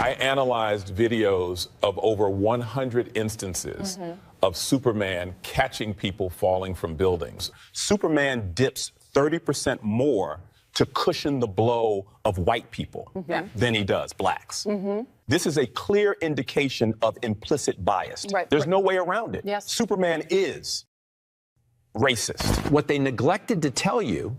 I analyzed videos of over 100 instances of Superman catching people falling from buildings. Superman dips 30% more to cushion the blow of white people than he does blacks. This is a clear indication of implicit bias. There's no way around it. Superman is racist. What they neglected to tell you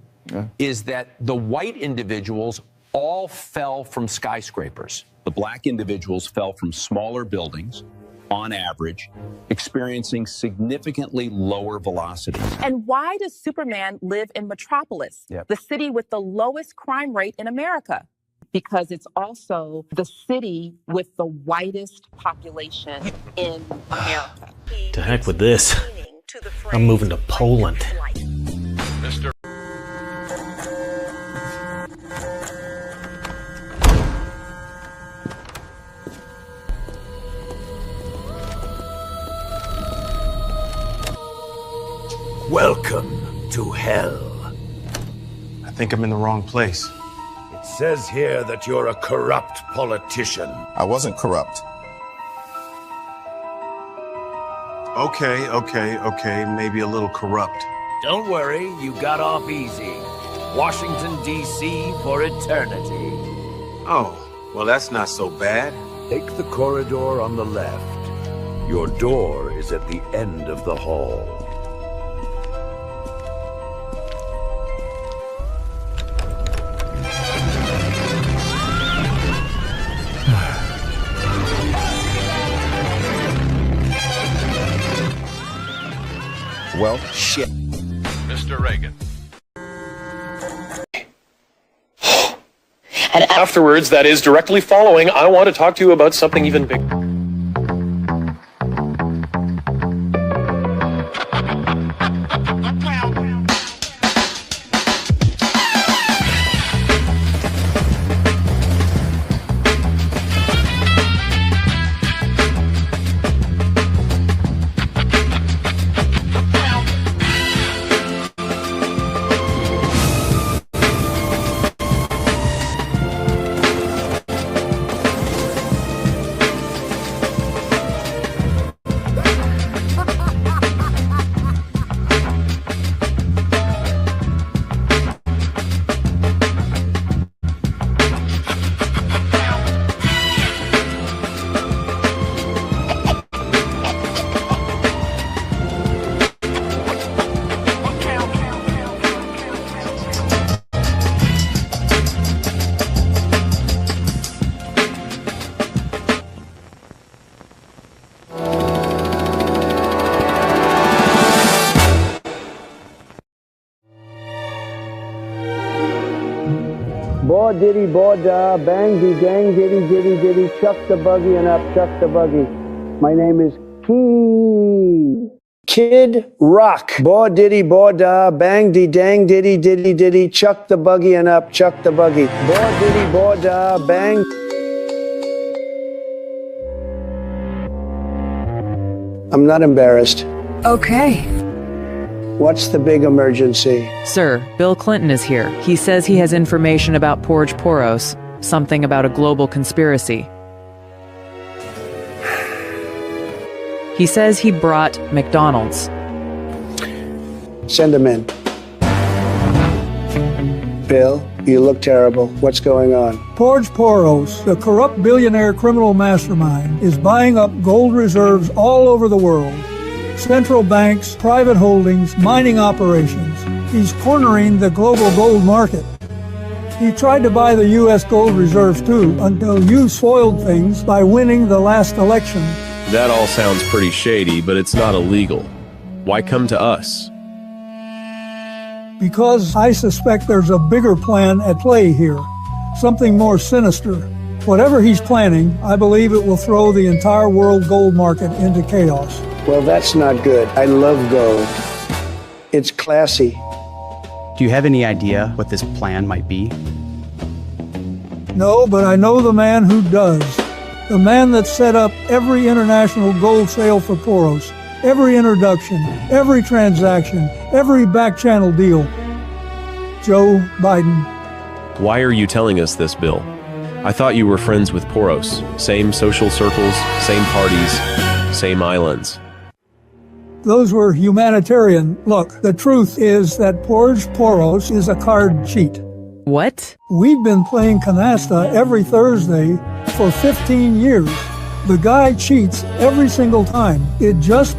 is that the white individuals all fell from skyscrapers. The black individuals fell from smaller buildings, on average, experiencing significantly lower velocities. And why does Superman live in Metropolis, the city with the lowest crime rate in America? Because it's also the city with the whitest population in America. To heck with this. I'm moving to Poland. Mr. Welcome to hell. I think I'm in the wrong place. It says here that you're a corrupt politician. I wasn't corrupt. Okay, maybe a little corrupt. Don't worry, you got off easy. Washington, D.C. for eternity. Oh, well, that's not so bad. Take the corridor on the left. Your door is at the end of the hall. Well, shit. Mr. Reagan. And afterwards, that is directly following, I want to talk to you about something even bigger. Baw diddy, baw da, bang de dang diddy diddy diddy, chuck the buggy and up, chuck the buggy. My name is Kid Rock. Baw diddy, baw da, bang de dang diddy diddy diddy, chuck the buggy and up, chuck the buggy. Baw diddy, baw da, bang. I'm not embarrassed. Okay. What's the big emergency? Sir, Bill Clinton is here. He says he has information about Porge Poros, something about a global conspiracy. He says he brought McDonald's. Send him in. Bill, you look terrible. What's going on? Porge Poros, the corrupt billionaire criminal mastermind, is buying up gold reserves all over the world. Central banks, private holdings, mining operations. He's cornering the global gold market. He tried to buy the U.S. gold reserves too, until you spoiled things by winning the last election. That all sounds pretty shady, but it's not illegal. Why come to us? Because I suspect there's a bigger plan at play here. Something more sinister. Whatever he's planning, I believe it will throw the entire world gold market into chaos. Well, that's not good. I love gold. It's classy. Do you have any idea what this plan might be? No, but I know the man who does. The man that set up every international gold sale for Poros, every introduction, every transaction, every back-channel deal. Joe Biden. Why are you telling us this, Bill? I thought you were friends with Poros. Same social circles, same parties, same islands. Those were humanitarian. Look, the truth is that Poros is a card cheat. What? We've been playing canasta every Thursday for 15 years. The guy cheats every single time. It just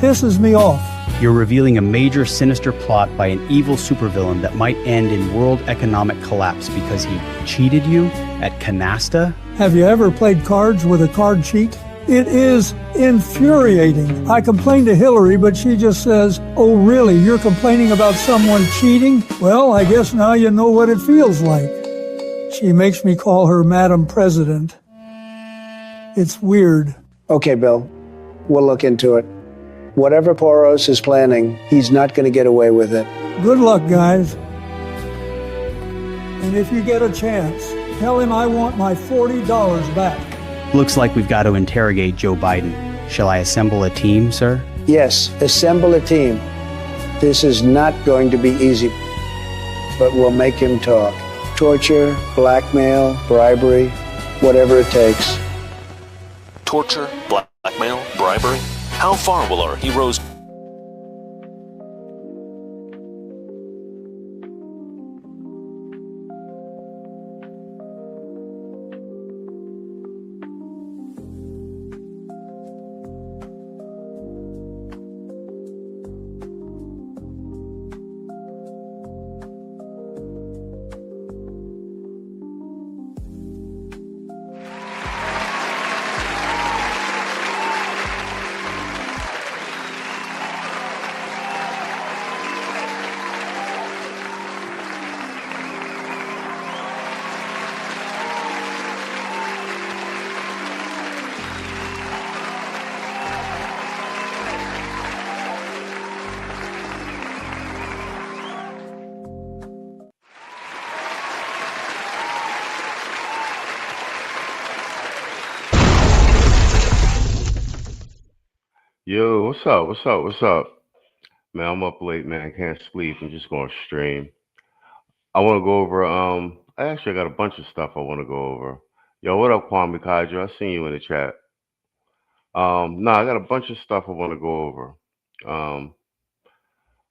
pisses me off. You're revealing a major sinister plot by an evil supervillain that might end in world economic collapse because he cheated you at canasta? Have you ever played cards with a card cheat? It is infuriating. I complained to Hillary, but she just says, "Oh, really? You're complaining about someone cheating? Well, I guess now you know what it feels like." She makes me call her Madam President. It's weird. Okay, Bill. We'll look into it. Whatever Poros is planning, he's not going to get away with it. Good luck, guys. And if you get a chance, tell him I want my $40 back. Looks like we've got to interrogate Joe Biden. Shall I assemble a team, sir? Yes, assemble a team. This is not going to be easy, but we'll make him talk. Torture, blackmail, bribery, whatever it takes. Torture, blackmail, bribery? How far will our heroes... Yo, what's up? What's up? What's up? Man, I'm up late, man. Can't sleep. I'm just going to stream. I want to go over, I actually got a bunch of stuff I want to go over. Yo, what up, 𝐷𝐿𝐒? I seen you in the chat. No, I got a bunch of stuff I want to go over. I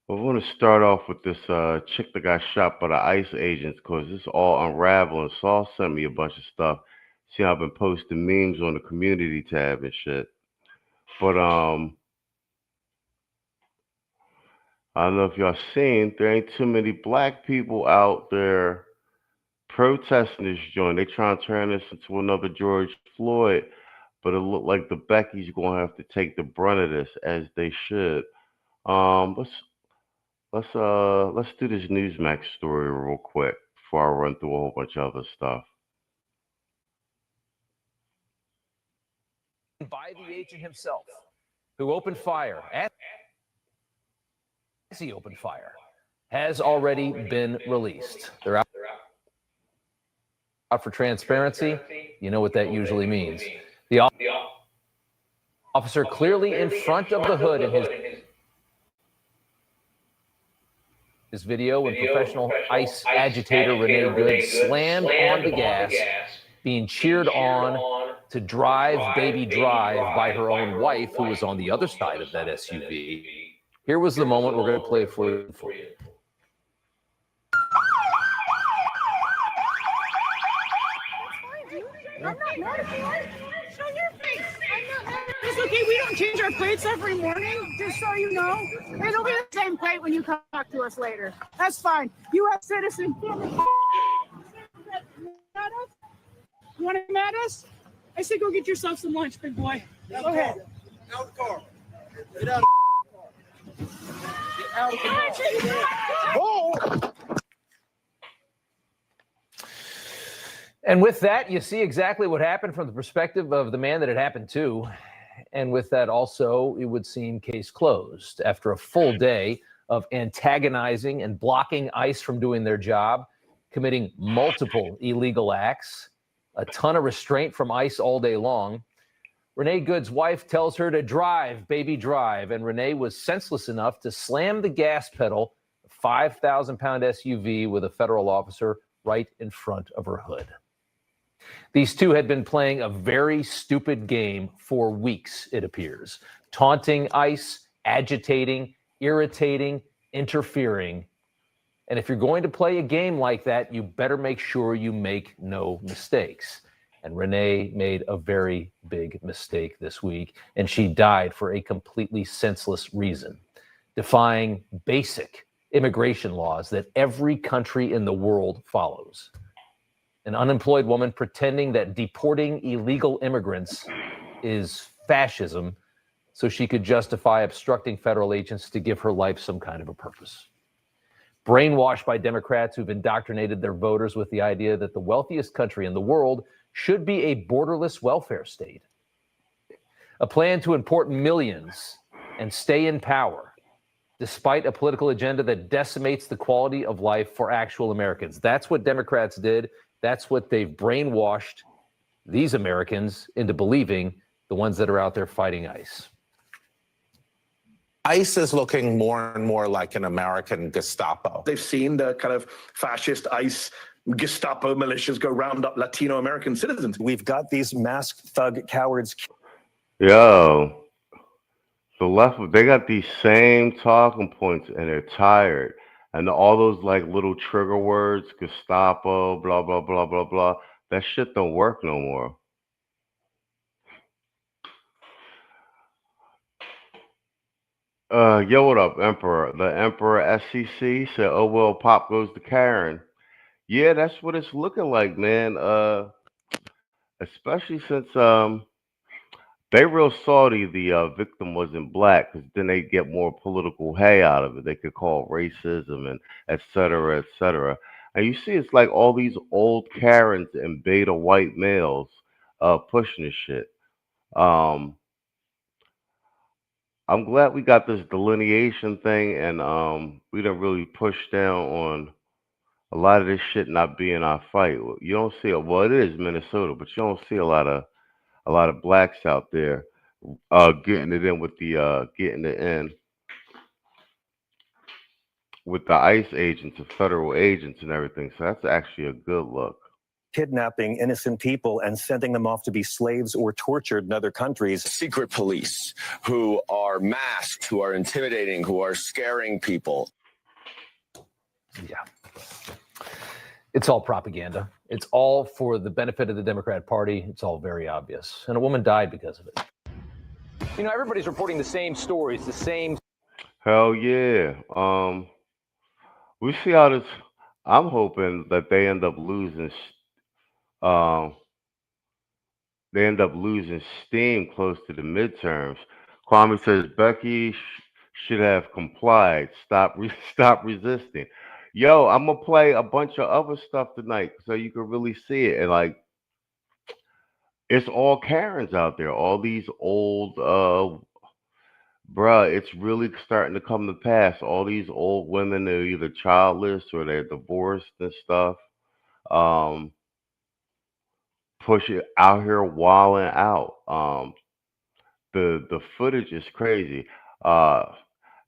want to start off with this chick that got shot by the ICE agents because this is all unraveling. Saul sent me a bunch of stuff. See, I've been posting memes on the community tab and shit. But I don't know if y'all seen, there ain't too many black people out there protesting this joint. They trying to turn this into another George Floyd, but it look like the Becky's gonna have to take the brunt of this, as they should. Let's do this Newsmax story real quick before I run through a whole bunch of other stuff. By the agent himself, who opened fire as he opened fire, has already been released. They're out for transparency. You know what that usually means. The officer clearly in front of the hood in his video when professional ICE agitator Renee Good slammed on the gas, being cheered on to drive, baby drive, by her own wife, who was on the other side of that SUV. Here was the moment we're going to play for you. I'm not mad at you. Show your face. I'm not mad. It's okay. We don't change our plates every morning, just so you know. It'll be the same plate when you come back to us later. That's fine. U.S. citizen. You want to mad us? I said go get yourself some lunch, big boy. Go ahead. Out of the car. Get out of the car. Get out of the car. And with that, you see exactly what happened from the perspective of the man that it happened to. And with that also, it would seem case closed. After a full day of antagonizing and blocking ICE from doing their job, committing multiple illegal acts, a ton of restraint from ICE all day long, Renee Good's wife tells her to drive, baby drive, and Renee was senseless enough to slam the gas pedal, a 5,000-pound SUV with a federal officer right in front of her hood. These two had been playing a very stupid game for weeks, it appears. Taunting ICE, agitating, irritating, interfering. And if you're going to play a game like that, you better make sure you make no mistakes. And Renee made a very big mistake this week, and she died for a completely senseless reason, defying basic immigration laws that every country in the world follows. An unemployed woman pretending that deporting illegal immigrants is fascism so she could justify obstructing federal agents to give her life some kind of a purpose. Brainwashed by Democrats who've indoctrinated their voters with the idea that the wealthiest country in the world should be a borderless welfare state. A plan to import millions and stay in power, despite a political agenda that decimates the quality of life for actual Americans. That's what Democrats did. That's what they've brainwashed these Americans into believing, the ones that are out there fighting ICE. ICE is looking more and more like an American Gestapo. They've seen the kind of fascist ICE Gestapo militias go round up Latino American citizens. We've got these masked thug cowards. Yo, the left, they got these same talking points and they're tired. And all those like little trigger words, Gestapo, blah, blah, blah, blah, blah, that shit don't work no more. Yo, what up, Emperor? The Emperor SCC said, oh, well, Pop goes to Karen. Yeah, that's what it's looking like, man. Especially since they real salty the victim wasn't black, because then they get more political hay out of it. They could call racism and et cetera, et cetera. And you see, it's like all these old Karens and beta white males pushing this shit. I'm glad we got this delineation thing, and we done really push down on a lot of this shit not being our fight. You don't see it. Well, it is Minnesota, but you don't see a lot of blacks out there getting it in with the getting it in with the ICE agents and federal agents and everything. So that's actually a good look. Kidnapping innocent people and sending them off to be slaves or tortured in other countries. Secret police who are masked, who are intimidating, who are scaring people. Yeah. It's all propaganda. It's all for the benefit of the Democrat Party. It's all very obvious. And a woman died because of it. You know, everybody's reporting the same stories, the same. Hell yeah. We see how this. I'm hoping that they end up losing. They end up losing steam close to the midterms. Kwame says Becky should have complied. Stop resisting. Yo, I'm gonna play a bunch of other stuff tonight so you can really see it. And like, it's all Karens out there. All these old, bruh, it's really starting to come to pass. All these old women, they're either childless or they're divorced and stuff. Push it out here wilding out. The footage is crazy.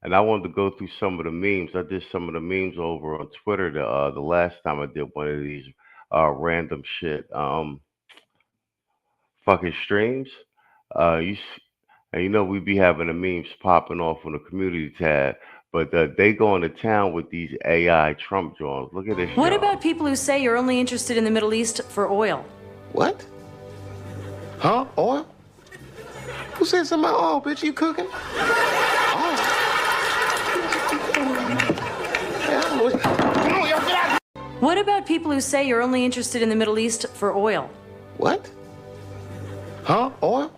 And I wanted to go through some of the memes. I did some of the memes over on Twitter the last time I did one of these random shit fucking streams. And you know we be having the memes popping off on the community tab, but they go into town with these AI Trump joints. Look at this. What about people who say you're only interested in the Middle East for oil? What? Huh? Oil? Who said something about oil, bitch? You cooking? What about people who say you're only interested in the Middle East for oil? What? Huh? Oil?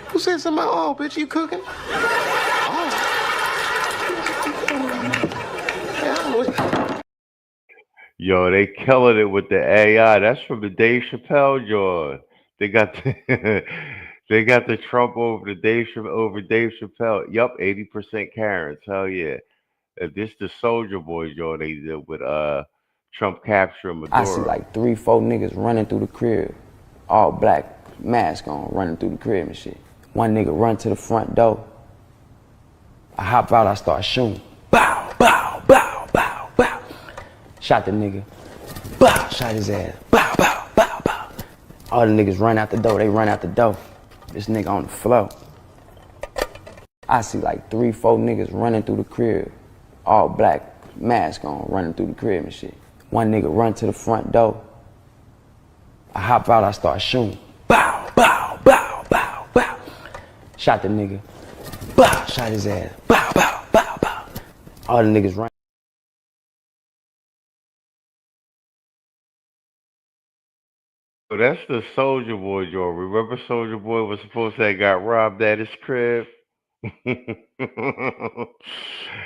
Who said something about oil, bitch? You cooking? Yo, they killing it with the AI. That's from the Dave Chappelle joint. They got they got the Trump over Dave Chappelle. Yup, 80% Karens. Hell yeah. This the Soldier Boy joint they did with Trump capturing Maduro. I see like 3-4 niggas running through the crib, all black, mask on, running through the crib and shit. One nigga run to the front door. I hop out, I start shooting. Bow, bow, bow, bow, bow. Shot the nigga. Bow, shot his ass. Bow, bow, bow, bow. All the niggas run out the door. They run out the door. This nigga on the floor. I see like 3, 4 niggas running through the crib. All black, mask on, running through the crib and shit. One nigga run to the front door. I hop out, I start shooting. Bow, bow, bow, bow, bow. Shot the nigga. Bow, shot his ass. Bow, bow, bow, bow. All the niggas run. So that's the Soldier Boy joint. Remember Soldier Boy was supposed to have got robbed at his crib? And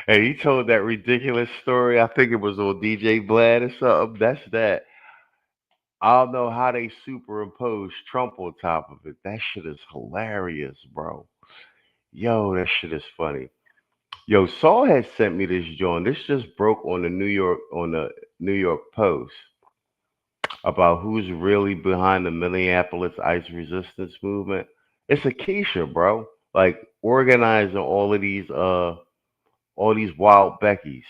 he told that ridiculous story. I think it was on DJ Vlad or something. That's that. I don't know how they superimposed Trump on top of it. That shit is hilarious, bro. Yo, that shit is funny. Yo, Saul had sent me this joint. This just broke on the New York Post about who's really behind the Minneapolis ICE resistance movement. It's �H𝐿, bro. Like organizing all these wild Beckys.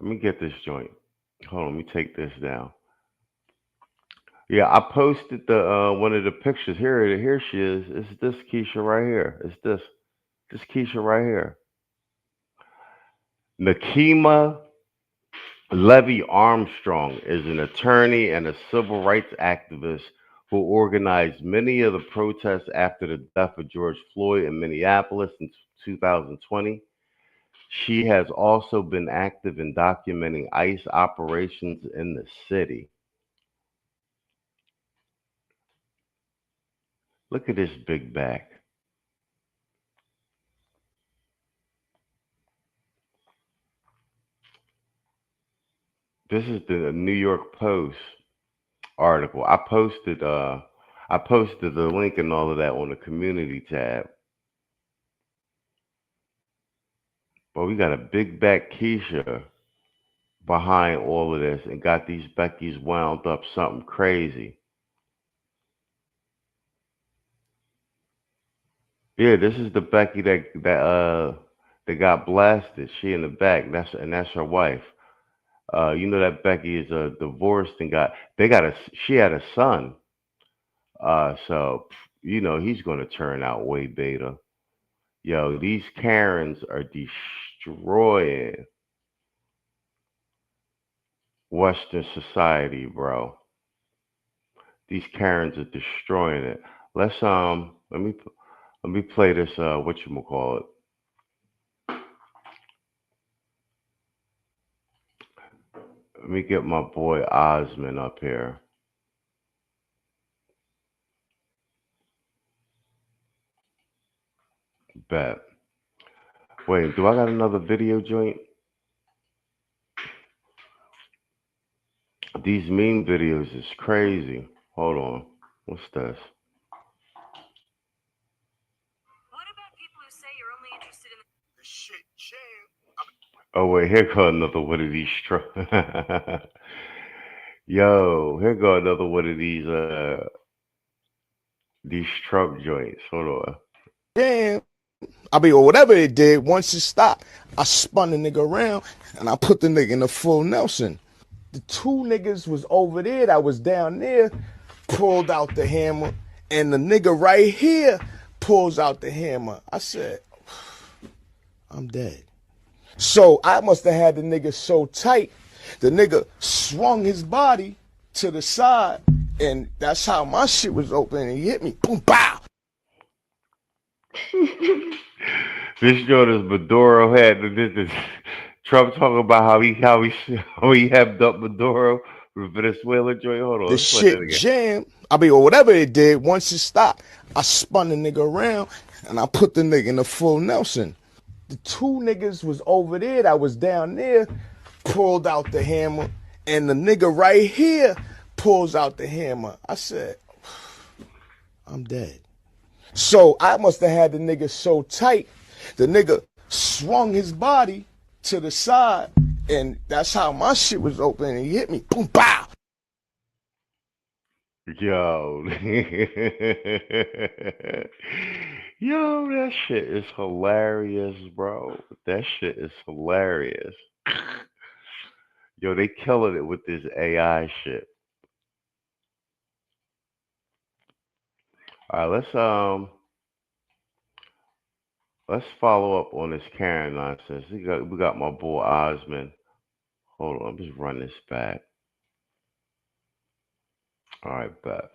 Let me get this joint. Hold on, let me take this down. Yeah, I posted the one of the pictures. Here she is. It's this �Ｈ𝐿 right here. It's this 𝐻𝐿 right here. Nakima Levy Armstrong is an attorney and a civil rights activist who organized many of the protests after the death of George Floyd in Minneapolis in 2020. She has also been active in documenting ICE operations in the city. Look at this big back. This is the New York Post article. I posted the link and all of that on the community tab. But we got a big back 𝐻𝐿 behind all of this and got these Beckys wound up something crazy. Yeah, this is the Becky that got blasted. She in the back. That's her wife. You know that Becky is divorced and she had a son. So you know he's gonna turn out way beta. Yo, these Karens are destroying Western society, bro. These Karens are destroying it. Let's let me play this whatchamacallit. Let me get my boy Osmond up here. Bet. Wait, do I got another video joint? These meme videos is crazy. Hold on. What's this? What about people who say you're only interested in the shit Oh wait, here go another one of these Yo, here go another one of these Trump joints. Hold on. Damn. Or whatever it did, once it stopped, I spun the nigga around and I put the nigga in the full Nelson. The 2 niggas was over there that was down there, pulled out the hammer, and the nigga right here pulls out the hammer. I said, I'm dead. So I must have had the nigga so tight, the nigga swung his body to the side, and that's how my shit was open, and he hit me, boom, bow. This joint is Maduro had this Trump talking about how he hemmed up Maduro with Venezuela joint. Hold on, The shit jammed. Or whatever it did, once it stopped, I spun the nigga around and I put the nigga in the full Nelson. The 2 niggas was over there that was down there, pulled out the hammer, and the nigga right here pulls out the hammer. I said, I'm dead. So I must have had the nigga so tight, the nigga swung his body to the side, and that's how my shit was open, and he hit me, boom, bow. Yo. Yo, that shit is hilarious, bro. That shit is hilarious. Yo, they killing it with this AI shit. All right, let's follow up on this Karen nonsense. We got my boy Osmond. Hold on, I'm just run this back. All right, bet.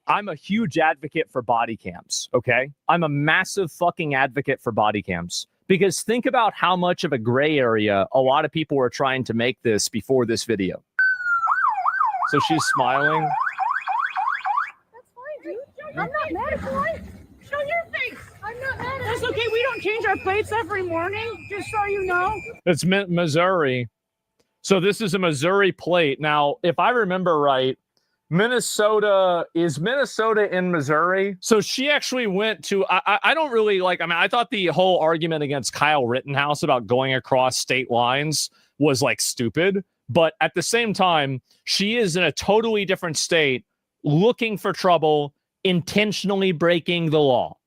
I'm a huge advocate for body cams, okay? I'm a massive fucking advocate for body cams. Because think about how much of a gray area a lot of people were trying to make this before this video. So she's smiling. That's fine, dude. I'm not mad at you. Show your face. I'm not mad at you. That's okay. We don't change our plates every morning, just so you know. It's Missouri. So this is a Missouri plate. Now, if I remember right, Minnesota in Missouri? So she actually went to, I don't really like, I mean, I thought the whole argument against Kyle Rittenhouse about going across state lines was like stupid. But at the same time, she is in a totally different state looking for trouble, intentionally breaking the law,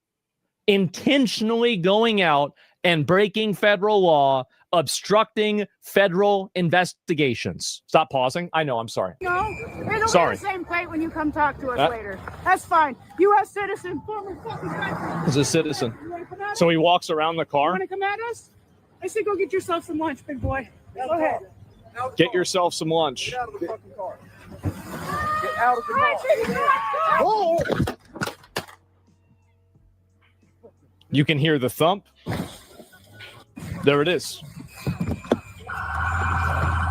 intentionally going out and breaking federal law, obstructing federal investigations. Stop pausing. I know. I'm sorry. No, it'll sorry. be the same plate when you come talk to us later. That's fine. U.S. citizen, former fucking country. He's a citizen. So he walks around the car. You want to come at us? I said go get yourself some lunch, big boy. Go ahead. Get yourself some lunch. Get out of the fucking car. Get out of the car. Oh! You can hear the thump. There it is.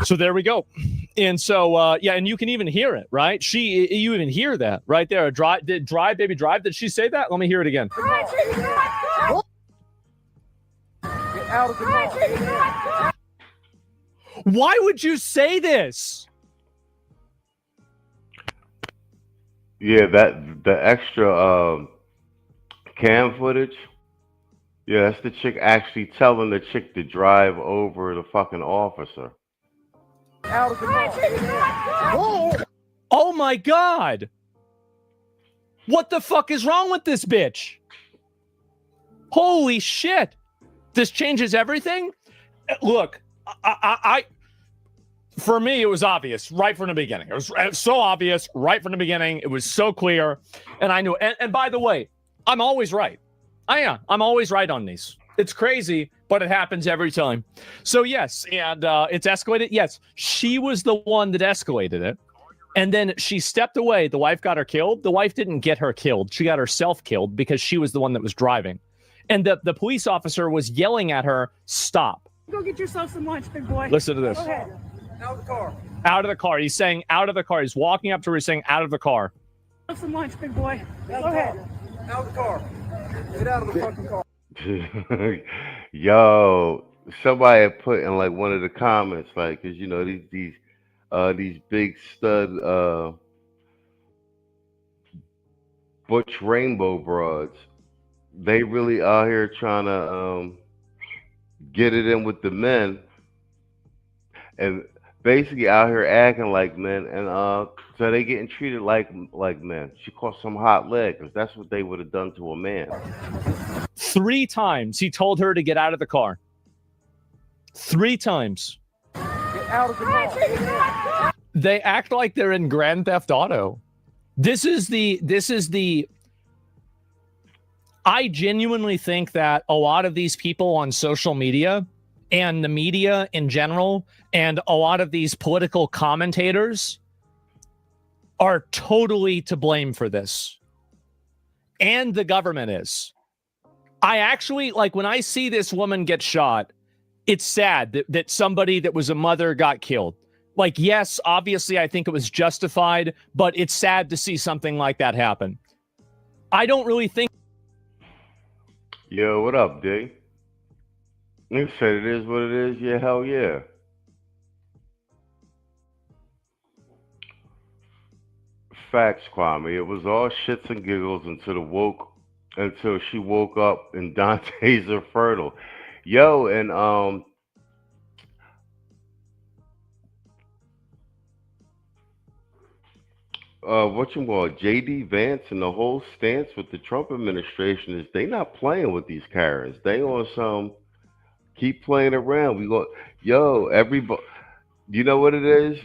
So there we go. And so, yeah, and you can even hear it, right? You even hear that right there. Drive, baby, drive. Did she say that? Let me hear it again. Get out of the car. Why would you say this? Yeah, the extra cam footage. Yeah, that's the chick actually telling the chick to drive over the fucking officer. Out of the car. Oh my God. What the fuck is wrong with this bitch? Holy shit. This changes everything? Look, I for me, it was obvious right from the beginning. It was so obvious right from the beginning. It was so clear. And I knew, and by the way, I'm always right. I'm always right on these. It's crazy, but it happens every time. So yes, and it's escalated. Yes, she was the one that escalated it. And then she stepped away. The wife got her killed. The wife didn't get her killed. She got herself killed because she was the one that was driving. And the police officer was yelling at her, stop. Go get yourself some lunch, big boy. Listen to this. Go ahead. Out of the car. Out of the car. He's saying out of the car. He's walking up to her, saying out of the car. Have some lunch, big boy. Go ahead. Out of the car. Get out of the fucking car. Yo, somebody had put in like one of the comments, like, cause you know these big stud butch rainbow broads, they really out here trying to get it in with the men, and basically out here acting like men, and so they getting treated like men. She caught some hot leg, because that's what they would have done to a man. 3 times he told her to get out of the car. 3 times. Get out of the car. They act like they're in Grand Theft Auto. This is the I genuinely think that a lot of these people on social media and the media in general, and a lot of these political commentators are totally to blame for this. And the government is. I actually, like, when I see this woman get shot, it's sad that somebody that was a mother got killed. Like, yes, obviously, I think it was justified, but it's sad to see something like that happen. I don't really think. Yo, what up, D? You said it is what it is. Yeah, hell yeah. Facts, Kwame. It was all shits and giggles until she woke up in Dante's Inferno. Yo, and JD Vance and the whole stance with the Trump administration is they not playing with these Karens. They on some keep playing around. Everybody, you know what it is?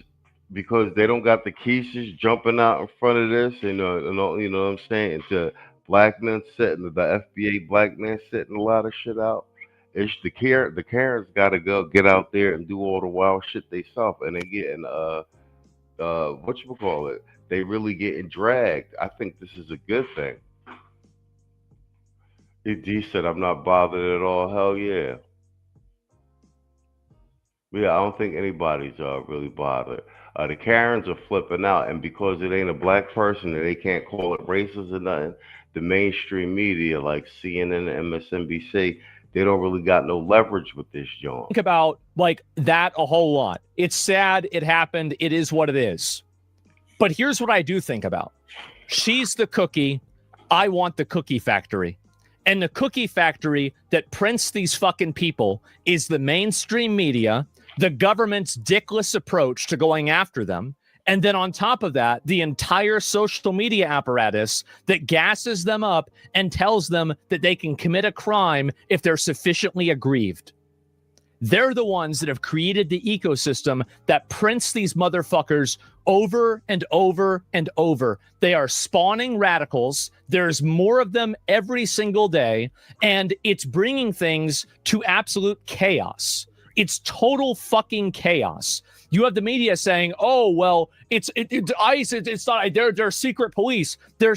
because they don't got the quiches jumping out in front of this, you know what I'm saying? It's a black men setting the FBA black men setting a lot of shit out. It's the Karens got to go get out there and do all the wild shit they self, and they getting whatchamacallit, they really getting dragged. I think this is a good thing. D said, I'm not bothered at all. Hell yeah. Yeah, I don't think anybody's really bothered. The Karens are flipping out, and because it ain't a black person and they can't call it racist or nothing, the mainstream media like CNN and MSNBC, they don't really got no leverage with this joint. Think about like that a whole lot. It's sad. It happened. It is what it is. But here's what I do think about. She's the cookie. I want the cookie factory. And the cookie factory that prints these fucking people is the mainstream media, the government's dickless approach to going after them. And then on top of that, the entire social media apparatus that gasses them up and tells them that they can commit a crime if they're sufficiently aggrieved. They're the ones that have created the ecosystem that prints these motherfuckers over and over and over. They are spawning radicals. There's more of them every single day, and it's bringing things to absolute chaos. It's total fucking chaos. You have the media saying, "Oh, well, it's ICE. It's not. They're secret police. Their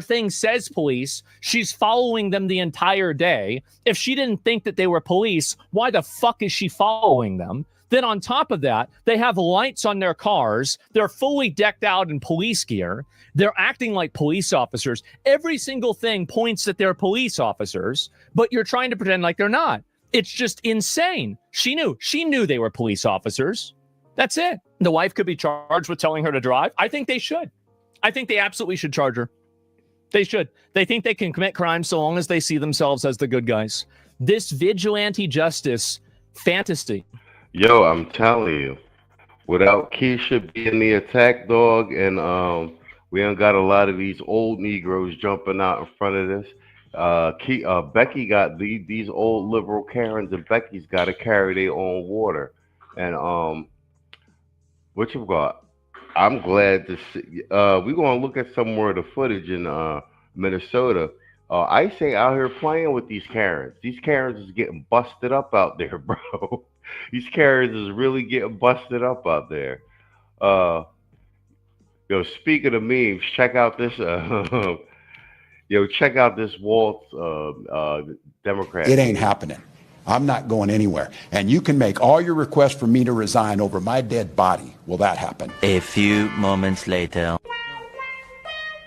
thing says police. She's following them the entire day. If she didn't think that they were police, why the fuck is she following them?" Then on top of that, they have lights on their cars. They're fully decked out in police gear. They're acting like police officers. Every single thing points that they're police officers, but you're trying to pretend like they're not. It's just insane. She knew they were police officers. That's it. The wife could be charged with telling her to drive. I think they should. I think they absolutely should charge her. They should. They think they can commit crimes so long as they see themselves as the good guys. This vigilante justice fantasy. Yo, I'm telling you, without Keisha being the attack dog, and we ain't got a lot of these old Negroes jumping out in front of this. Becky got these old liberal Karens, and Becky's got to carry their own water. And what you got? I'm glad to see. We're gonna look at some more of the footage in Minnesota. ICE ain't out here playing with these Karens. These Karens is getting busted up out there, bro. These Karens is really getting busted up out there. Yo, speaking of memes, check out this. Check out this Walt's Democrat. It ain't happening. I'm not going anywhere. And you can make all your requests for me to resign over my dead body. Will that happen? A few moments later.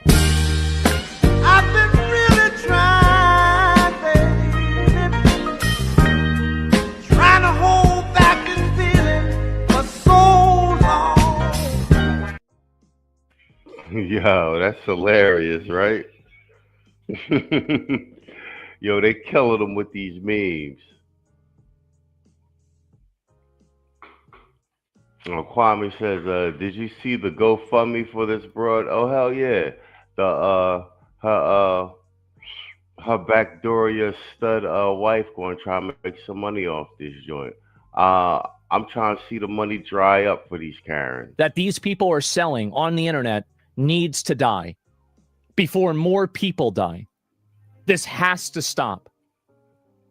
I've been really trying, baby, trying to hold back this feeling for so long. Yo, that's hilarious, right? Yo, they killing them with these memes. Kwame says, did you see the GoFundMe for this broad? Oh, hell yeah. Her backdoor stud wife going to try and make some money off this joint. I'm trying to see the money dry up for these Karens. That these people are selling on the internet needs to die before more people die. This has to stop.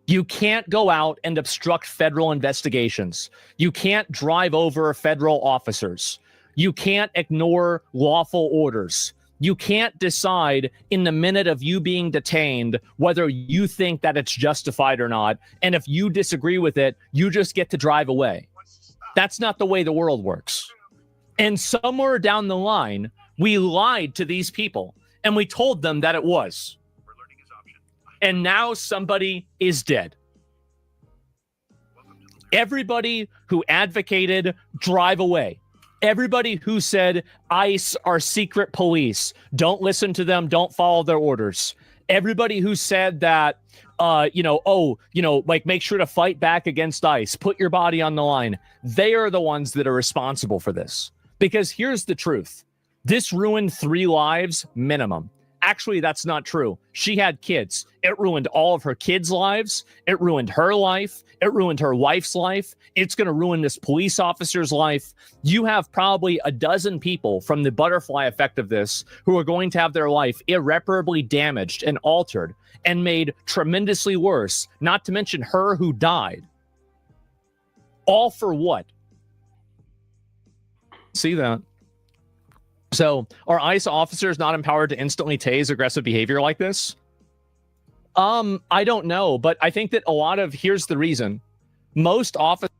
You can't go out and obstruct federal investigations. You can't drive over federal officers. You can't ignore lawful orders. You can't decide in the minute of you being detained whether you think that it's justified or not. And if you disagree with it, you just get to drive away. That's not the way the world works. And somewhere down the line, we lied to these people and we told them that it was. And now somebody is dead. Everybody who advocated drive away. Everybody who said ICE are secret police, don't listen to them, don't follow their orders. Everybody who said that, make sure to fight back against ICE, put your body on the line. They are the ones that are responsible for this. Because here's the truth. This ruined 3 lives minimum. Actually, that's not true. She had kids. It ruined all of her kids' lives. It ruined her life. It ruined her wife's life. It's going to ruin this police officer's life. You have probably a dozen people from the butterfly effect of this who are going to have their life irreparably damaged and altered and made tremendously worse, not to mention her who died. All for what? See that? So are ICE officers not empowered to instantly tase aggressive behavior like this? I don't know, but I think that a lot of, here's the reason. Most officers,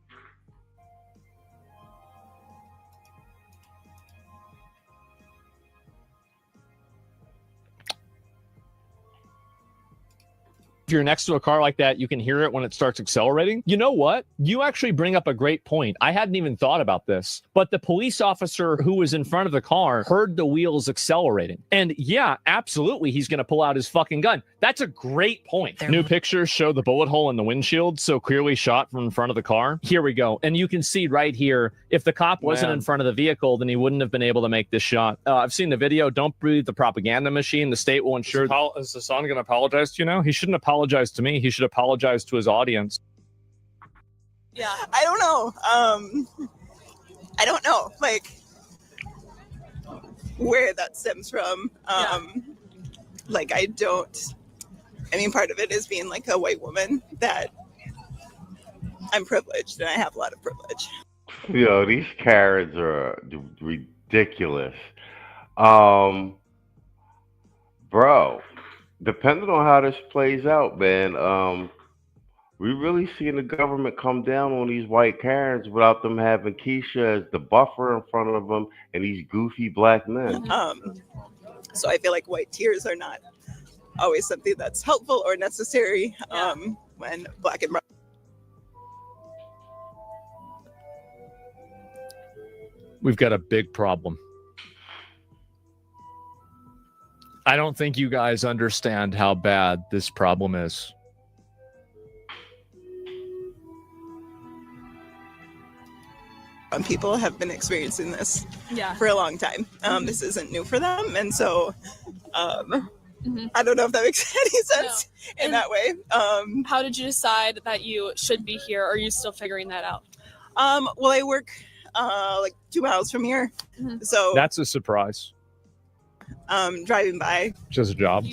if you're next to a car like that, you can hear it when it starts accelerating. You know what? You actually bring up a great point. I hadn't even thought about this, but the police officer who was in front of the car heard the wheels accelerating. And yeah, absolutely, he's going to pull out his fucking gun. That's a great point. New pictures show the bullet hole in the windshield, so clearly shot from in front of the car. Here we go. And you can see right here, if the cop wasn't in front of the vehicle, then he wouldn't have been able to make this shot. I've seen the video. Don't breathe the propaganda machine. The state will ensure. Is Hassan going to apologize to you now? He shouldn't apologize to me. He should apologize to his audience. Yeah, I don't know. I don't know, like, where that stems from. Like, I mean, part of it is being like a white woman that I'm privileged and I have a lot of privilege. Yo, these Karens are ridiculous. Bro, depending on how this plays out, man, we really seeing the government come down on these white Karens without them having Keisha as the buffer in front of them and these goofy black men. So I feel like white tears are not always something that's helpful or necessary when black and brown. We've got a big problem. I don't think you guys understand how bad this problem is. People have been experiencing this for a long time. This isn't new for them. And so I don't know if that makes any sense in that way. How did you decide that you should be here? Or are you still figuring that out? Well, I work like 2 miles from here. So that's a surprise. Driving by. Just a job.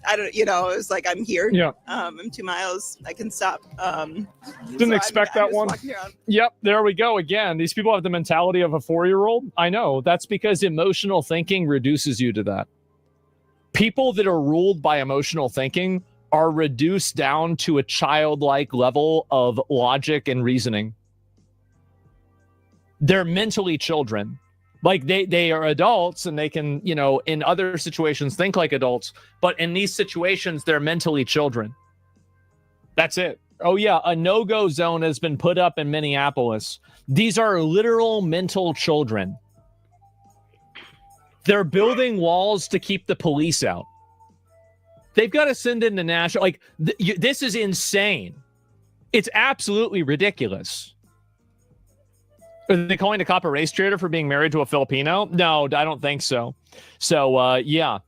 I don't, it was like, I'm here. Yeah. I'm 2 miles. I can stop. Didn't expect that one. Yep, there we go again. These people have the mentality of a 4-year-old. I know. That's because emotional thinking reduces you to that. People that are ruled by emotional thinking are reduced down to a childlike level of logic and reasoning. They're mentally children. Like they are adults and they can, in other situations think like adults, but in these situations, they're mentally children. That's it. Oh yeah, a no-go zone has been put up in Minneapolis. These are literal mental children. They're building walls to keep the police out. They've got to send in the national, this is insane. It's absolutely ridiculous. Are they calling a cop a race traitor for being married to a Filipino? No, I don't think so. So, yeah.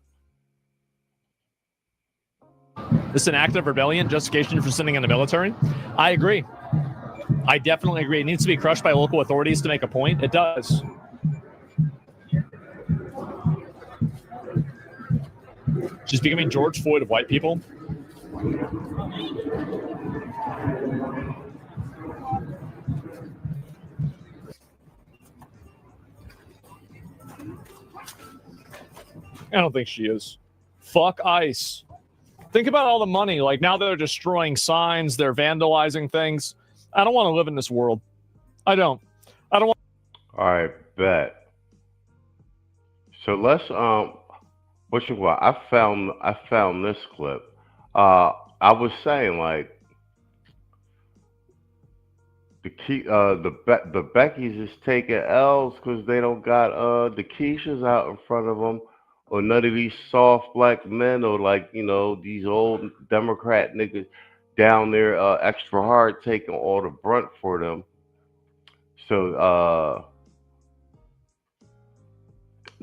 This is an act of rebellion, justification for sending in the military? I agree. I definitely agree. It needs to be crushed by local authorities to make a point. It does. Just becoming George Floyd of white people? I don't think she is. Fuck ICE. Think about all the money. Like, now they're destroying signs. They're vandalizing things. I don't want to live in this world. I don't want. All right, bet. So let's I found this clip. I was saying, like, the Beckys is taking L's because they don't got the Keishas out in front of them. Or none of these soft black men, or these old Democrat niggas down there extra hard taking all the brunt for them. So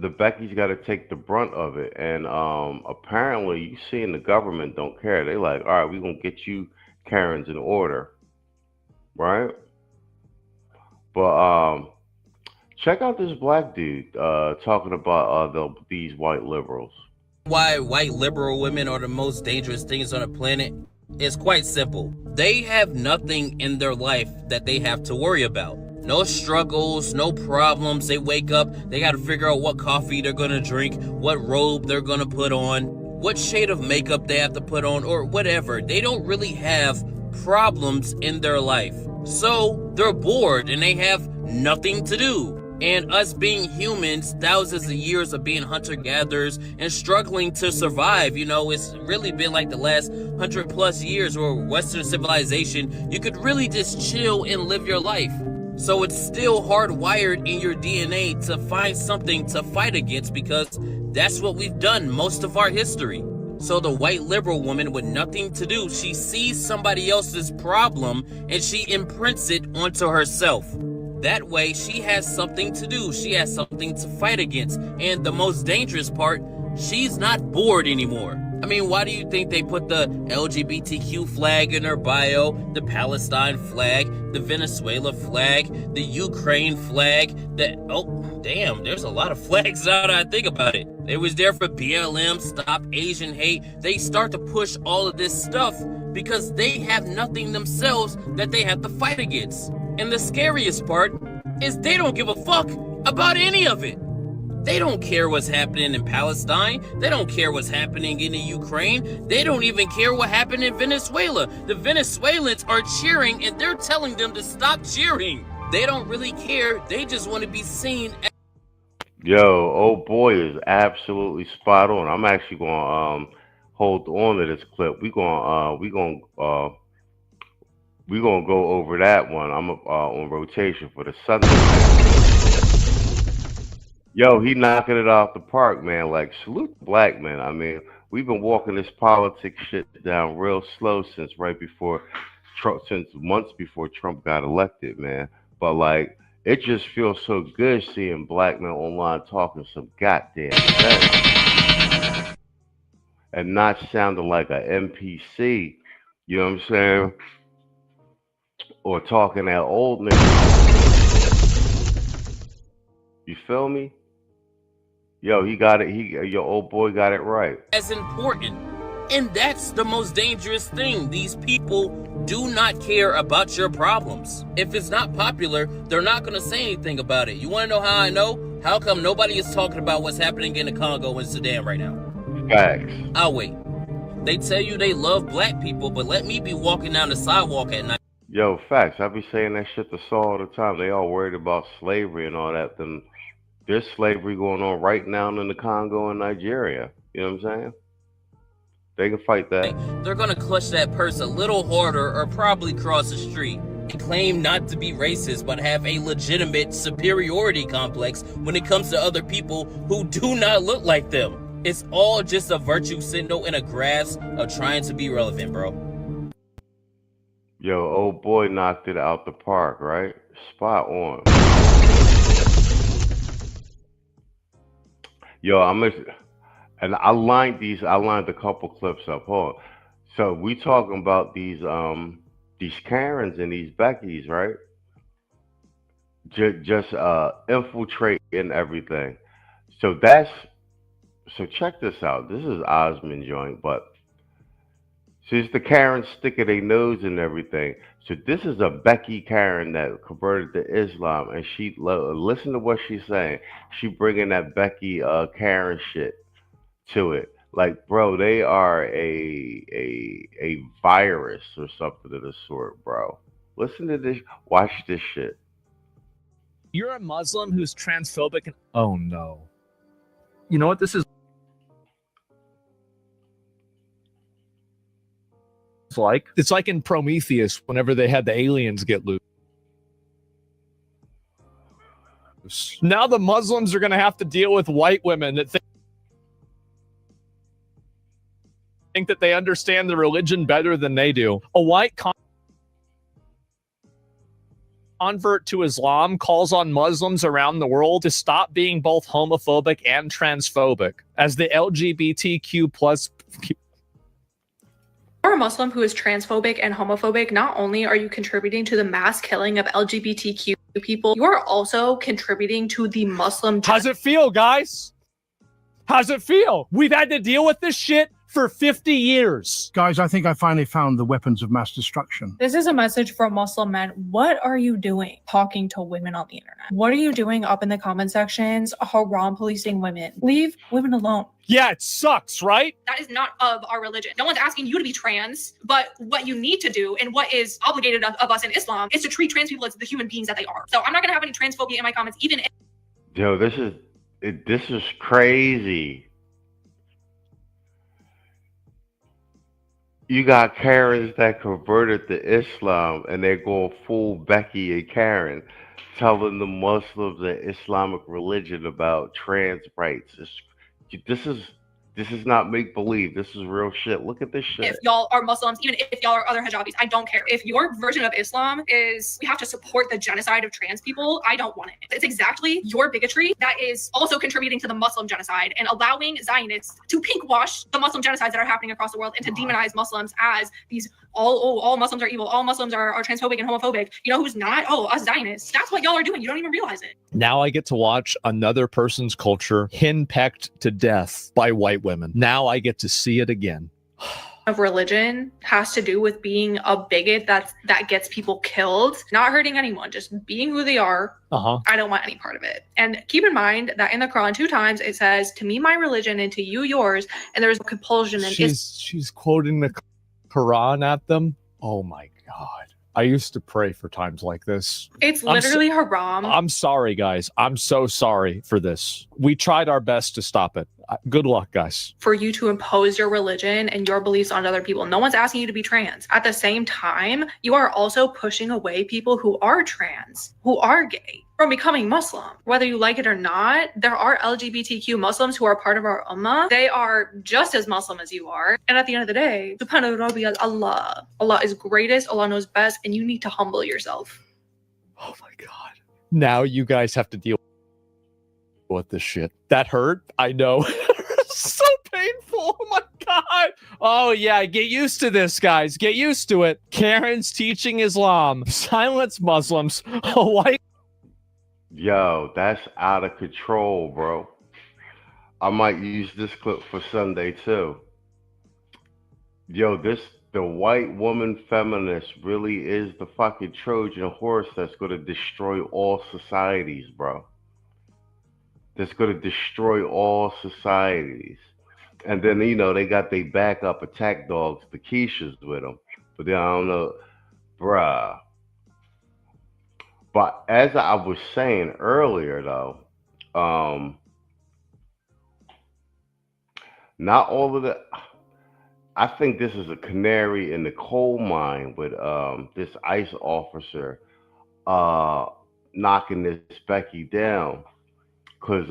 the Becky's got to take the brunt of it, and apparently, you seeing the government don't care. They like, all right, we're gonna get you Karens in order, right? But check out this black dude talking about these white liberals. Why white liberal women are the most dangerous things on the planet is quite simple. They have nothing in their life that they have to worry about. No struggles, no problems. They wake up, they got to figure out what coffee they're going to drink, what robe they're going to put on, what shade of makeup they have to put on, or whatever. They don't really have problems in their life. So they're bored and they have nothing to do. And us being humans, thousands of years of being hunter-gatherers and struggling to survive, you know, it's really been like the last 100+ years where Western civilization, you could really just chill and live your life. So it's still hardwired in your DNA to find something to fight against because that's what we've done most of our history. So the white liberal woman with nothing to do, she sees somebody else's problem and she imprints it onto herself. That way, she has something to do. She has something to fight against. And the most dangerous part, she's not bored anymore. I mean, why do you think they put the LGBTQ flag in her bio, the Palestine flag, the Venezuela flag, the Ukraine flag, oh, damn, there's a lot of flags now that I think about it. They was there for BLM, Stop Asian Hate. They start to push all of this stuff because they have nothing themselves that they have to fight against. And the scariest part is they don't give a fuck about any of it. They don't care what's happening in Palestine. They don't care what's happening in the Ukraine. They don't even care what happened in Venezuela. The Venezuelans are cheering and they're telling them to stop cheering. They don't really care. They just want to be seen. Yo, old boy is absolutely spot on. I'm actually going to hold on to this clip. We're going to go over that one. I'm on rotation for the Sunday. Yo, he knocking it off the park, man. Like, salute the black man. I mean, we've been walking this politics shit down real slow since since months before Trump got elected, man. But like, it just feels so good seeing black men online talking some goddamn sense and not sounding like an NPC. You know what I'm saying? Or talking that old nigga. You feel me? Yo, he got it. Your old boy got it right. As important. And that's the most dangerous thing. These people do not care about your problems. If it's not popular, they're not going to say anything about it. You want to know how I know? How come nobody is talking about what's happening in the Congo and Sudan right now? Facts. I'll wait. They tell you they love black people, but let me be walking down the sidewalk at night. Yo, facts. I be saying that shit to Saul all the time. They all worried about slavery and all that. Then there's slavery going on right now in the Congo and Nigeria. You know what I'm saying? They can fight that. They're gonna clutch that purse a little harder or probably cross the street and claim not to be racist but have a legitimate superiority complex when it comes to other people who do not look like them. It's all just a virtue signal and a grasp of trying to be relevant, bro. Yo, old boy knocked it out the park, right? Spot on. Yo, and I lined a couple clips up. Hold on. So we talking about these Karens and these Beckys, right? Just infiltrating everything. So check this out. This is Osmond joint, but since the Karens sticking their nose and everything. So this is a Becky Karen that converted to Islam, and she listen to what she's saying. She bringing that Becky Karen shit to it. Like, bro, they are a virus or something of the sort, bro. Listen to this. Watch this shit. You're a Muslim who's transphobic and oh no. You know what this is like? It's like in Prometheus whenever they had the aliens get loose. Now the Muslims are going to have to deal with white women that think that they understand the religion better than they do. A white convert to Islam calls on Muslims around the world to stop being both homophobic and transphobic. As the LGBTQ plus... You're a Muslim who is transphobic and homophobic. Not only are you contributing to the mass killing of LGBTQ people, you are also contributing to the Muslim... How's it feel, guys? How's it feel? We've had to deal with this shit for 50 years. Guys, I think I finally found the weapons of mass destruction. This is a message for Muslim men. What are you doing talking to women on the internet? What are you doing up in the comment sections, haram policing women? Leave women alone. Yeah, it sucks, right? That is not of our religion. No one's asking you to be trans, but what you need to do and what is obligated of us in Islam is to treat trans people as the human beings that they are. So I'm not gonna have any transphobia in my comments, even if... Yo, this is crazy. You got Karens that converted to Islam and they're going full Becky and Karen, telling the Muslims and Islamic religion about trans rights. This is not make-believe. This is real shit. Look at this shit. If y'all are Muslims, even if y'all are other hijabis, I don't care. If your version of Islam is we have to support the genocide of trans people, I don't want it. It's exactly your bigotry that is also contributing to the Muslim genocide and allowing Zionists to pink wash the Muslim genocides that are happening across the world and to demonize Muslims as these all Muslims are evil, all Muslims are transphobic and homophobic. You know who's not? Oh, us Zionists. That's what y'all are doing. You don't even realize it. Now I get to watch another person's culture henpecked to death by white women. Now I get to see it again. Of religion has to do with being a bigot that gets people killed, not hurting anyone, just being who they are. I don't want any part of it. And keep in mind that in the Quran 2 times it says, to me my religion and to you yours, and there's compulsion. And she's quoting the Quran at them. Oh my God. I used to pray for times like this. It's literally haram. I'm sorry, guys. I'm so sorry for this. We tried our best to stop it. Good luck, guys. For you to impose your religion and your beliefs on other people. No one's asking you to be trans. At the same time, you are also pushing away people who are trans, who are gay, from becoming Muslim. Whether you like it or not, there are LGBTQ Muslims who are part of our ummah. They are just as Muslim as you are. And at the end of the day, subhanahu wa ta'ala, Allah. Allah is greatest, Allah knows best, and you need to humble yourself. Oh my God. Now you guys have to deal with this shit. That hurt, I know. So painful. Oh my God. Oh yeah, get used to this, guys. Get used to it. Karen's teaching Islam. Silence Muslims. White. Yo, that's out of control, bro. I might use this clip for Sunday too. Yo, the white woman feminist really is the fucking Trojan horse that's going to destroy all societies, bro. That's going to destroy all societies. And then, you know, they got their backup attack dogs, the Keishas, with them. But then I don't know, bruh. But as I was saying earlier, though, not all of the... I think this is a canary in the coal mine with this ICE officer knocking this Becky down. Because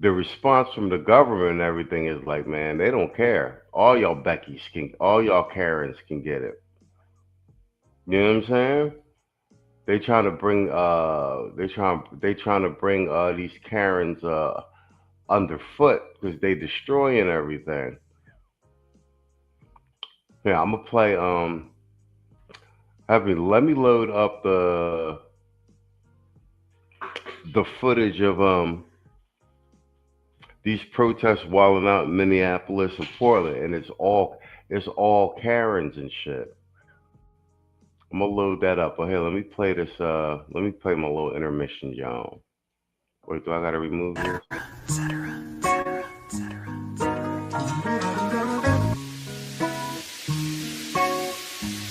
the response from the government and everything is like, man, they don't care. All y'all Beckys all y'all Karens can get it. You know what I'm saying? They trying to bring these Karens underfoot because they destroying everything. Yeah, I'm gonna play let me load up the footage of these protests wilding out in Minneapolis and Portland, and it's all Karens and shit. I'm gonna load that up. Oh, here, let me play this. Let me play my little intermission, y'all. Wait, do I gotta remove this?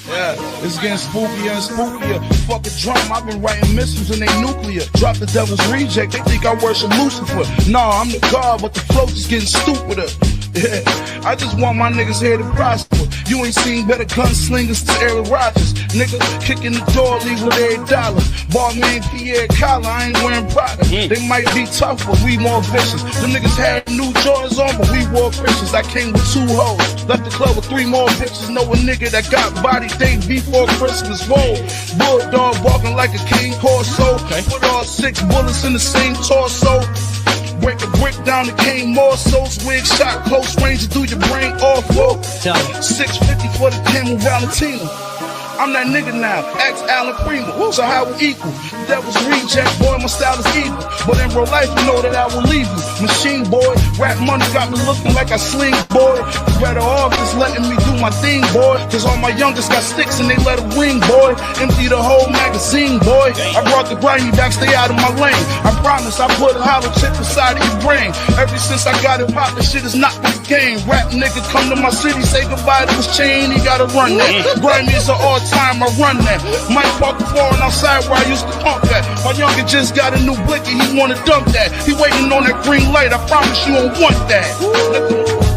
Yeah, it's getting spookier and spookier. Fuck a drum, I've been writing missiles and they nuclear. Drop the devil's reject, they think I worship Lucifer. Nah, I'm the God, but the flow is getting stupider. Yeah, I just want my niggas here to prosper. You ain't seen better gunslingers than Aaron Rodgers. Nigga, kicking the door, leave with every dollar. Barman Pierre collar, I ain't wearing Prada. They might be tough, but we more vicious. Them niggas had new Jordans on, but we wore Christians. I came with 2 hoes, left the club with 3 more bitches. Know a nigga that got body day before Christmas. Whoa, bulldog barking like a king corso. Put all 6 bullets in the same torso. Break a brick down to cane morsels. Wig shot close range to do your brain off. Whoa, 650 for the Camel Valentina. I'm that nigga now, ex Alan Primo, so how we equal? Devil's reject, boy, my style is evil. But in real life, you know that I will leave you. Machine boy, rap money got me looking like I sling, boy. Better off just letting me do my thing, boy. Cause all my youngest got sticks and they let it wing, boy. Empty the whole magazine, boy. I brought the grimy back, stay out of my lane. I promise I put a hollow chip inside of your brain. Ever since I got it pop, this shit is not the game. Rap nigga come to my city, say goodbye to his chain, he gotta run that. Grimy is an all time, I run that. Mike park the foreign outside where I used to pump that. My younger just got a new blicky, he wanna dump that. He waiting on that green light, I promise you don't want that.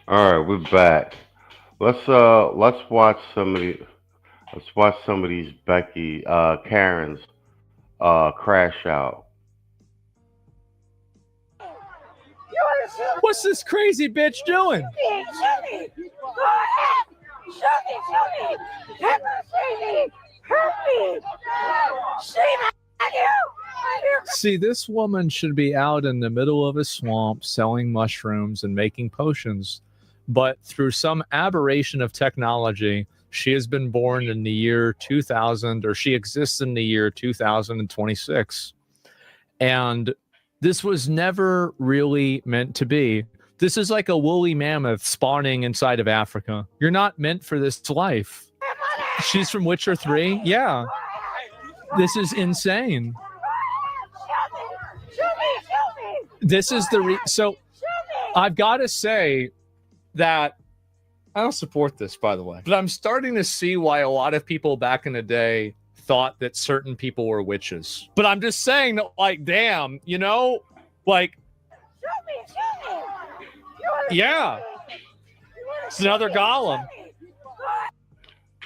All right, we're back. Let's watch some of these Becky Karens crash out. What's this crazy bitch doing? Shoot me! Go ahead! Shoot me! Hurt me! Shame on you! See, this woman should be out in the middle of a swamp selling mushrooms and making potions. But through some aberration of technology, she has been born in the year 2000, or she exists in the year 2026. And this was never really meant to be. This is like a woolly mammoth spawning inside of Africa. You're not meant for this life. She's from Witcher 3? Yeah. This is insane. This is the so I've got to say that I don't support this, by the way, but I'm starting to see why a lot of people back in the day thought that certain people were witches. But I'm just saying that, like, damn, you know, like, yeah, it's another golem.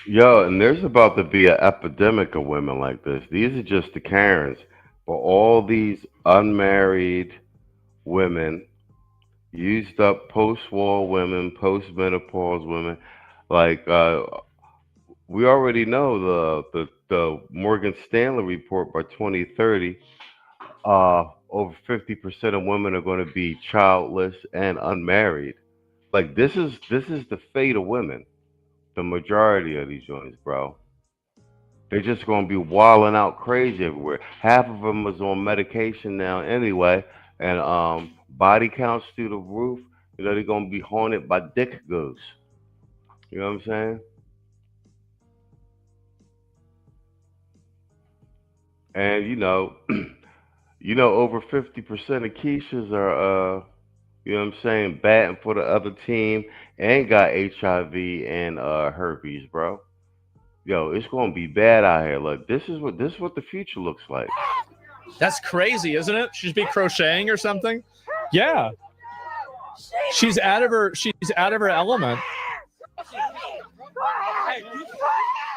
Yo, and there's about to be an epidemic of women like this. These are just the Karens, but all these unmarried women, used up post-war women, post-menopause women, like we already know the Morgan Stanley report by 2030, over 50% of women are going to be childless and unmarried. Like this is the fate of women. The majority of these joints, bro. They're just going to be wilding out crazy everywhere. Half of them is on medication now anyway, and body counts through the roof. You know, they're going to be haunted by dick ghosts. You know what I'm saying? And you know, over 50% of 𝐇𝐎�shoes are You know what I'm saying? Batting for the other team and got HIV and herpes, bro. Yo, it's gonna be bad out here. Look, this is what the future looks like. That's crazy, isn't it? She'd be crocheting or something. Yeah. She's out of her element.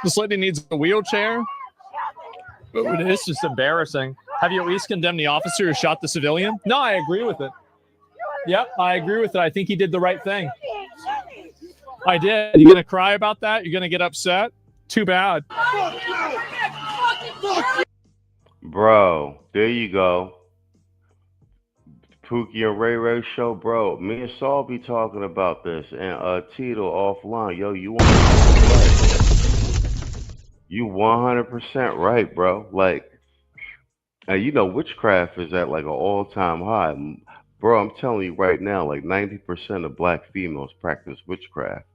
This lady needs a wheelchair. It's just embarrassing. Have you at least condemned the officer who shot the civilian? No, I agree with it. Yep, I agree with it. I think he did the right thing. I did. You gonna cry about that? You're gonna get upset? Too bad. Bro, there you go. Pookie and Ray Ray show, bro. Me and Saul be talking about this, and Tito offline. Yo, you 100% right, bro. Like, and you know, witchcraft is at like an all-time high, bro. I'm telling you right now, like 90% of black females practice witchcraft.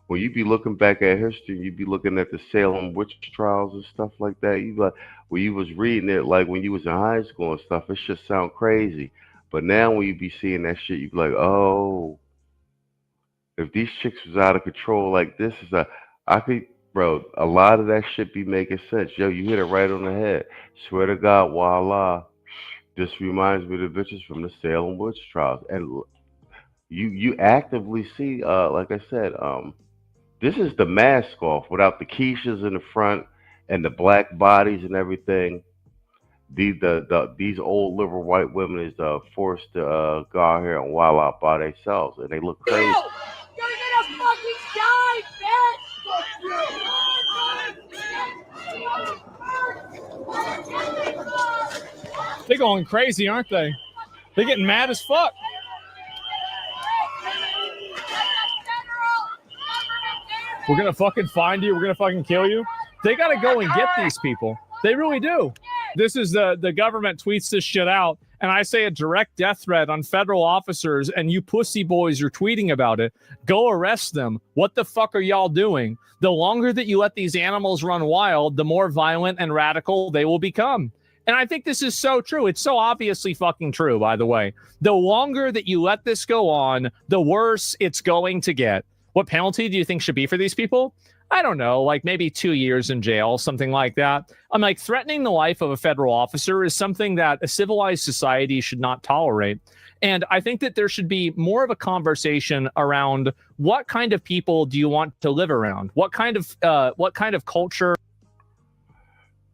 When you be looking back at history, you be looking at the Salem witch trials and stuff like that. You like when you was reading it, like when you was in high school and stuff, it just sound crazy. But now when you be seeing that shit, you be like, oh, if these chicks was out of control like this, bro, a lot of that shit be making sense. Yo, you hit it right on the head. Swear to God, voila. This reminds me of the bitches from the Salem witch trials. And you actively see, like I said, this is the mask off without the quiches in the front and the black bodies and everything. These old liberal white women is forced to go out here and wild out by themselves, and they look crazy. You're gonna fucking die, bitch! They're going crazy, aren't they? They're getting mad as fuck. We're gonna fucking find you. We're gonna fucking kill you. They gotta go and get these people. They really do. This is the government tweets this shit out, and I say a direct death threat on federal officers, and you pussy boys are tweeting about it. Go arrest them. What the fuck are y'all doing? The longer that you let these animals run wild, the more violent and radical they will become. And I think this is so true. It's so obviously fucking true, by the way. The longer that you let this go on, the worse it's going to get. What penalty do you think should be for these people? I don't know, like maybe 2 years in jail, something like that. I'm like, threatening the life of a federal officer is something that a civilized society should not tolerate. And I think that there should be more of a conversation around what kind of people do you want to live around? What kind of culture?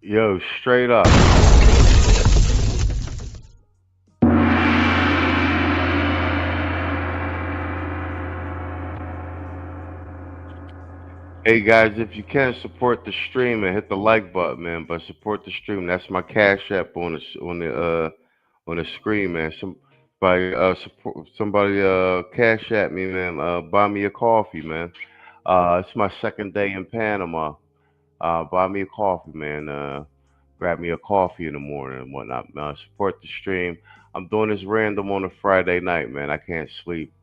Yo, straight up. Hey guys, if you can support the stream and hit the like button, man. But support the stream. That's my Cash App on the screen, man. Somebody Cash App me, man. Buy me a coffee, man. It's my second day in Panama. Buy me a coffee, man. Grab me a coffee in the morning and whatnot. Support the stream. I'm doing this random on a Friday night, man. I can't sleep.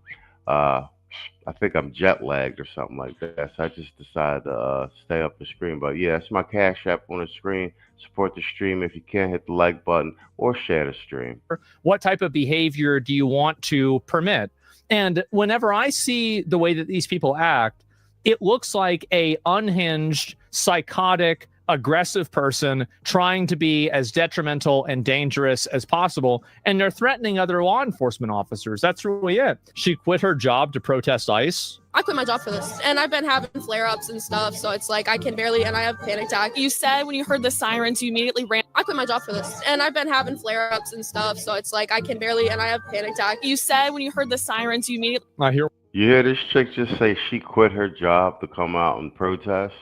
I think I'm jet lagged or something like that. So I just decided to stay up the screen. But yeah, it's my Cash App on the screen. Support the stream if you can. Hit the like button or share the stream. What type of behavior do you want to permit? And whenever I see the way that these people act, it looks like a unhinged, psychotic, aggressive person trying to be as detrimental and dangerous as possible, and they're threatening other law enforcement officers. That's really it. She quit her job to protest ICE. I quit my job for this, and I've been having flare-ups and stuff, so it's like I can barely, and I have panic attack. You said when you heard the sirens, you immediately ran. I quit my job for this, and I've been having flare-ups and stuff, so it's like I can barely, and I have panic attack. You said when you heard the sirens, you immediately. I hear. You hear this chick just say she quit her job to come out and protest?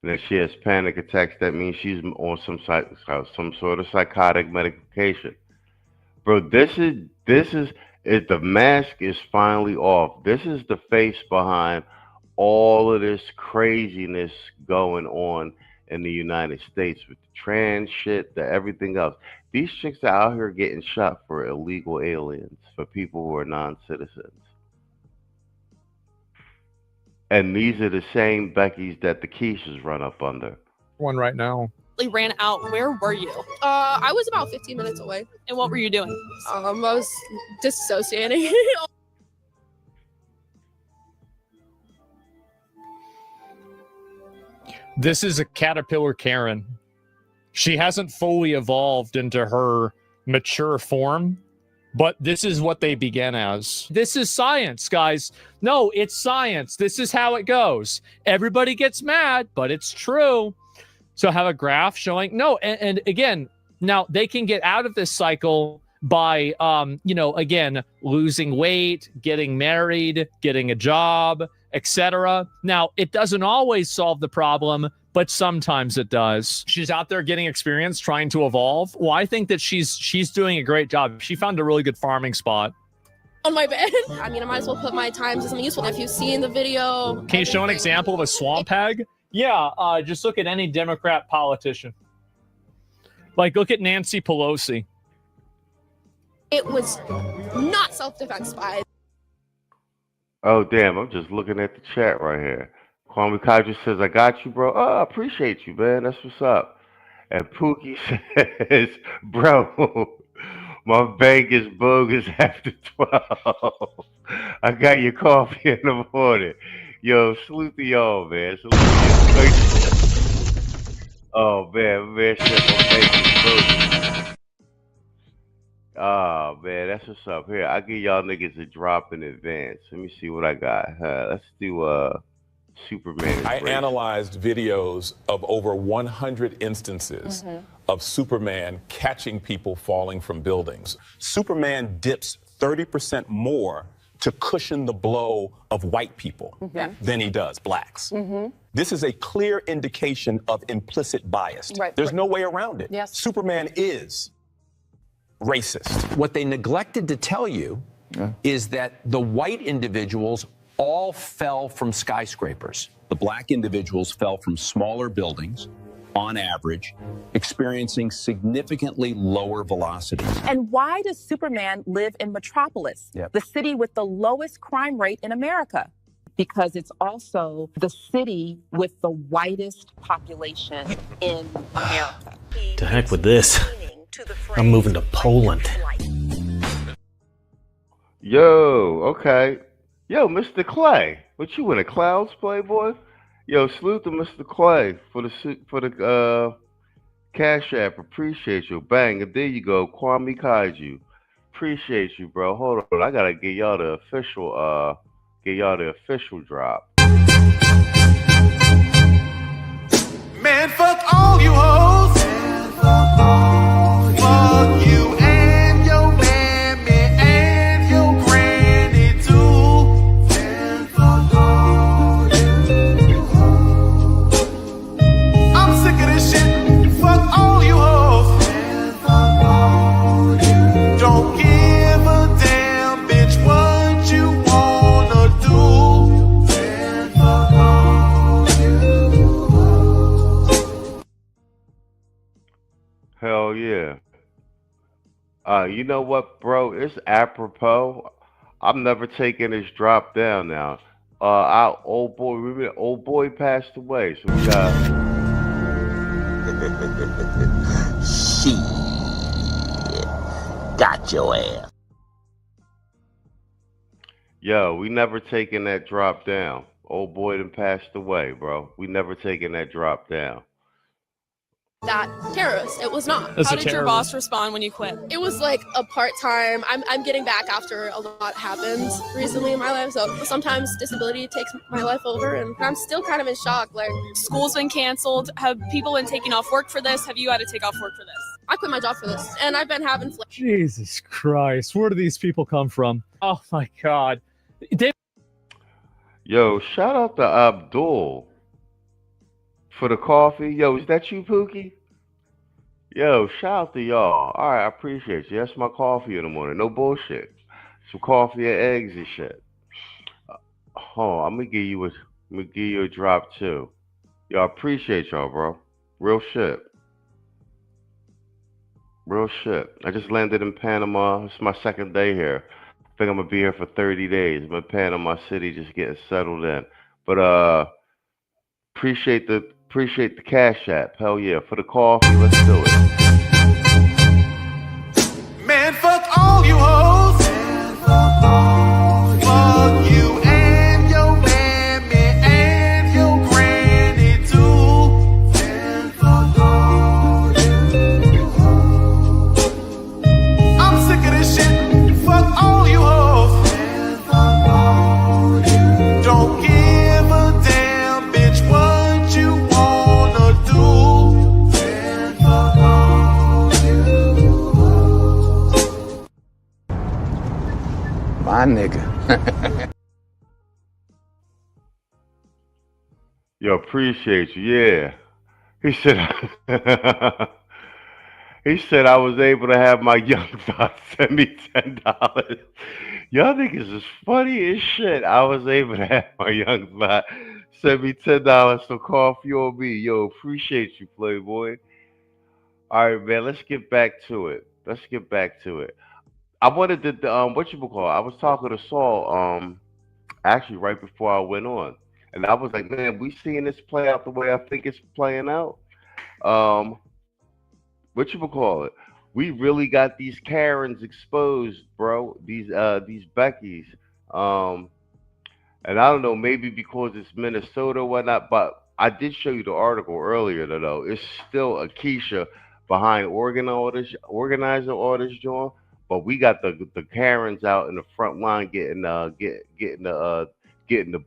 And if she has panic attacks, that means she's on some sort of psychotic medication. Bro, this is the mask is finally off. This is the face behind all of this craziness going on in the United States with the trans shit, the everything else. These chicks are out here getting shot for illegal aliens, for people who are non-citizens. And these are the same Beckys that the quiches run up under. One right now. ran out. Where were you? I was about 15 minutes away. And what were you doing? I was disassociating. This is a caterpillar Karen. She hasn't fully evolved into her mature form, but this is what they began as. This is science, guys. No, it's science. This is how it goes. Everybody gets mad, but it's true. So have a graph showing, no, and again, now they can get out of this cycle by, again, losing weight, getting married, getting a job, etc. Now, it doesn't always solve the problem, but sometimes it does. She's out there getting experience, trying to evolve. Well, I think that she's doing a great job. She found a really good farming spot. On my bed. I mean, I might as well put my time to something useful. If you've seen the video. Can you show an example of a swamp hag? Yeah, just look at any Democrat politician. Like, look at Nancy Pelosi. It was not self-defense, spies. Oh, damn. I'm just looking at the chat right here. 𝐷𝐿𝐿 says, I got you, bro. Oh, I appreciate you, man. That's what's up. And Pookie says, bro, my bank is bogus after 12. I got your coffee in the morning. Yo, salute to y'all, man. Salute to y'all. Oh, man, shit, my bank is bogus. Oh, man, that's what's up. Here, I'll give y'all niggas a drop in advance. Let me see what I got. Let's do Superman. I analyzed videos of over 100 instances of Superman catching people falling from buildings. Superman dips 30% more to cushion the blow of white people than he does blacks. This is a clear indication of implicit bias. There's no way around it. Superman is racist. What they neglected to tell you is that the white individuals all fell from skyscrapers. The black individuals fell from smaller buildings, on average, experiencing significantly lower velocities. And why does Superman live in Metropolis, the city with the lowest crime rate in America? Because it's also the city with the whitest population in America. To heck with this. I'm moving to Poland. Yo, okay. Yo, Mr. Clay, what you in a clouds, Playboy? Yo, salute to Mr. Clay for the Cash App. Appreciate you. Bang, and there you go, 𝐷𝐿𝐿. Appreciate you, bro. Hold on, I gotta get y'all the official drop. Man, fuck all you hoes. Fuck you and your mammy and your granny too. Man, fuck all you hoes. I'm sick of this shit. Fuck all you hoes. Man, fuck all you. Don't give a damn, bitch, what you wanna do. Man, fuck all you hoes. Hell yeah. You know what, bro? It's apropos. I'm never taking this drop down now. Our old boy, remember old boy passed away, so we got. Shit. Got your ass. Yo, we never taking that drop down. Old boy done passed away, bro. We never taking that drop down. That terrorist. It was not. That's How a did your terrorist. boss respond when you quit? It was like a part-time. I'm getting back after a lot happened recently in my life. So sometimes disability takes my life over, and I'm still kind of in shock. Like, School's been canceled. Have people been taking off work for this? Have you had to take off work for this? I quit my job for this, and I've been having. Jesus Christ, where do these people come from? Oh my God. Yo, shout out to Abdul for the coffee. Yo, is that you, Pookie? Yo, shout out to y'all. All right, I appreciate you. That's my coffee in the morning. No bullshit. Some coffee and eggs and shit. I'm gonna give you a drop too. Yo, I appreciate y'all, bro. Real shit. Real shit. I just landed in Panama. It's my second day here. I think I'm gonna be here for 30 days. I'm in Panama City, just getting settled in. But appreciate Appreciate the Cash App. Hell yeah. For the coffee, let's do it. Man, fuck all you hoes. Fuck you and your mammy and your granny too. Man, fuck all you hoes. I'm sick of this shit. Fuck all you hoes. Man, fuck all you. Don't give a damn, bitch, what you wanna do. Man, fuck all you hoes. My nigga. Yo, appreciate you. Yeah. He said he said I was able to have my young thought send me $10. Y'all niggas is funny as shit. I was able to have my young thought send me $10 for coffee on me. Yo, appreciate you, Playboy. All right, man, let's get back to it. I wanted to whatchamacallit? I was talking to Saul actually right before I went on. And I was like, man, we seeing this play out the way I think it's playing out. Whatchamacallit? We really got these Karens exposed, bro. These Beckys. And I don't know, maybe because it's Minnesota or whatnot, but I did show you the article earlier though. It's still a Keisha behind organizing all this joint. But we got the Karens out in the front line getting the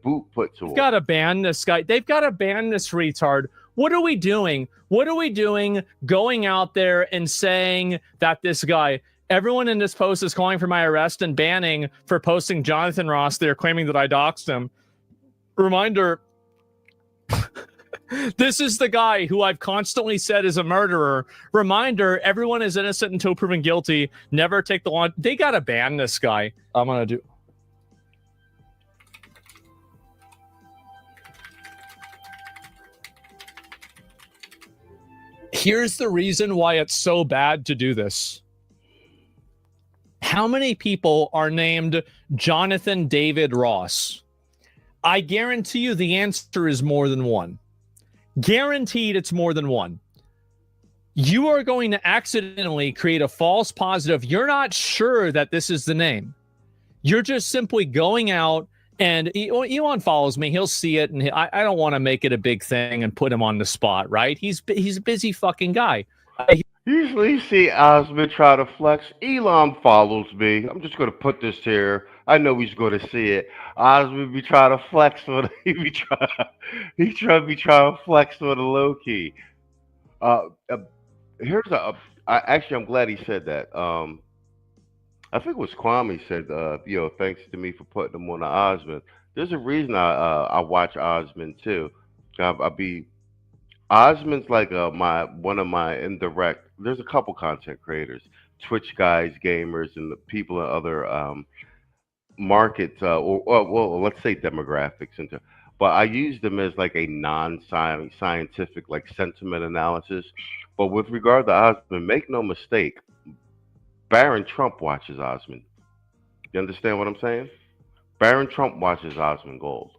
boot put to them. They've got to ban this guy. They've got to ban this retard. What are we doing? What are we doing going out there and saying that this guy, everyone in this post is calling for my arrest and banning for posting Jonathan Ross. They're claiming that I doxed him. Reminder, this is the guy who I've constantly said is a murderer. Reminder, everyone is innocent until proven guilty. Never take the law. They got to ban this guy. I'm going to do... Here's the reason why it's so bad to do this. How many people are named Jonathan David Ross? I guarantee you the answer is more than one. Guaranteed it's more than one. You are going to accidentally create a false positive. You're not sure that this is the name. You're just simply going out, and Elon follows me. He'll see it, and I don't want to make it a big thing and put him on the spot, right? He's a busy fucking guy. Usually you see Osmond try to flex. Elon follows me. I'm just going to put this here. I know he's going to see it. Osmond be trying to flex on it. He be trying to flex on the low key. Actually, I'm glad he said that. I think it was Kwame said, thanks to me for putting him on the Osmond. There's a reason I watch Osmond too. Osmond's like one of my indirect. There's a couple content creators, Twitch guys, gamers, and the people in other markets, well, let's say demographics. But I use them as like a non-scientific, like sentiment analysis. But with regard to Osmond, make no mistake, Barron Trump watches Osmond. You understand what I'm saying? Barron Trump watches Osmond Gold.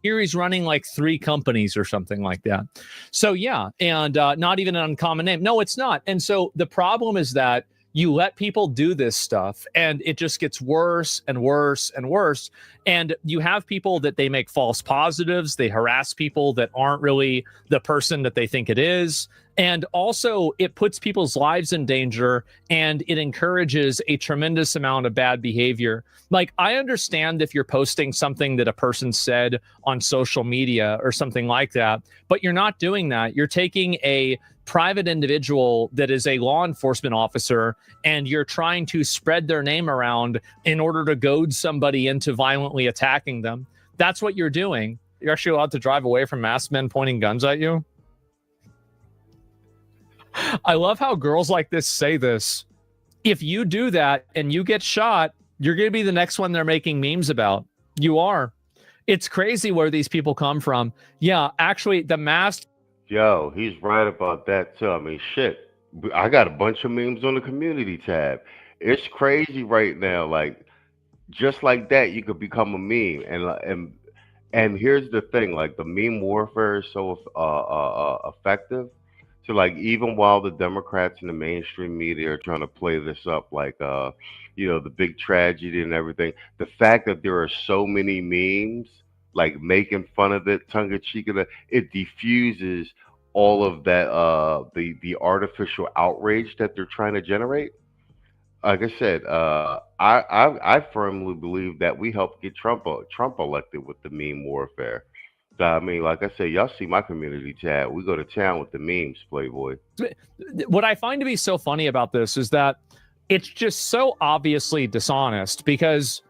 Here he's running like 3 companies or something like that. So yeah, and not even an uncommon name. No, it's not. And so the problem is that you let people do this stuff and it just gets worse and worse and worse. And you have people that they make false positives. They harass people that aren't really the person that they think it is. And also it puts people's lives in danger, and it encourages a tremendous amount of bad behavior. Like, I understand if you're posting something that a person said on social media or something like that, but you're not doing that. You're taking a private individual that is a law enforcement officer and you're trying to spread their name around in order to goad somebody into violently attacking them. That's what you're doing. You're actually allowed to drive away from masked men pointing guns at you. I love how girls like this say this. If you do that and you get shot, you're going to be the next one they're making memes about. You are. It's crazy where these people come from. Yeah, actually, the mask. Yo, he's right about that too. I mean, shit. I got a bunch of memes on the community tab. It's crazy right now. Like, just like that, you could become a meme. And And here's the thing, like the meme warfare is so effective. So like even while the Democrats and the mainstream media are trying to play this up like the big tragedy and everything, the fact that there are so many memes like making fun of it, tongue in cheek, it diffuses all of that the artificial outrage that they're trying to generate. Like I said, I firmly believe that we helped get Trump elected with the meme warfare. So, I mean, like I said, y'all see my community chat. We go to town with the memes, Playboy. What I find to be so funny about this is that it's just so obviously dishonest because,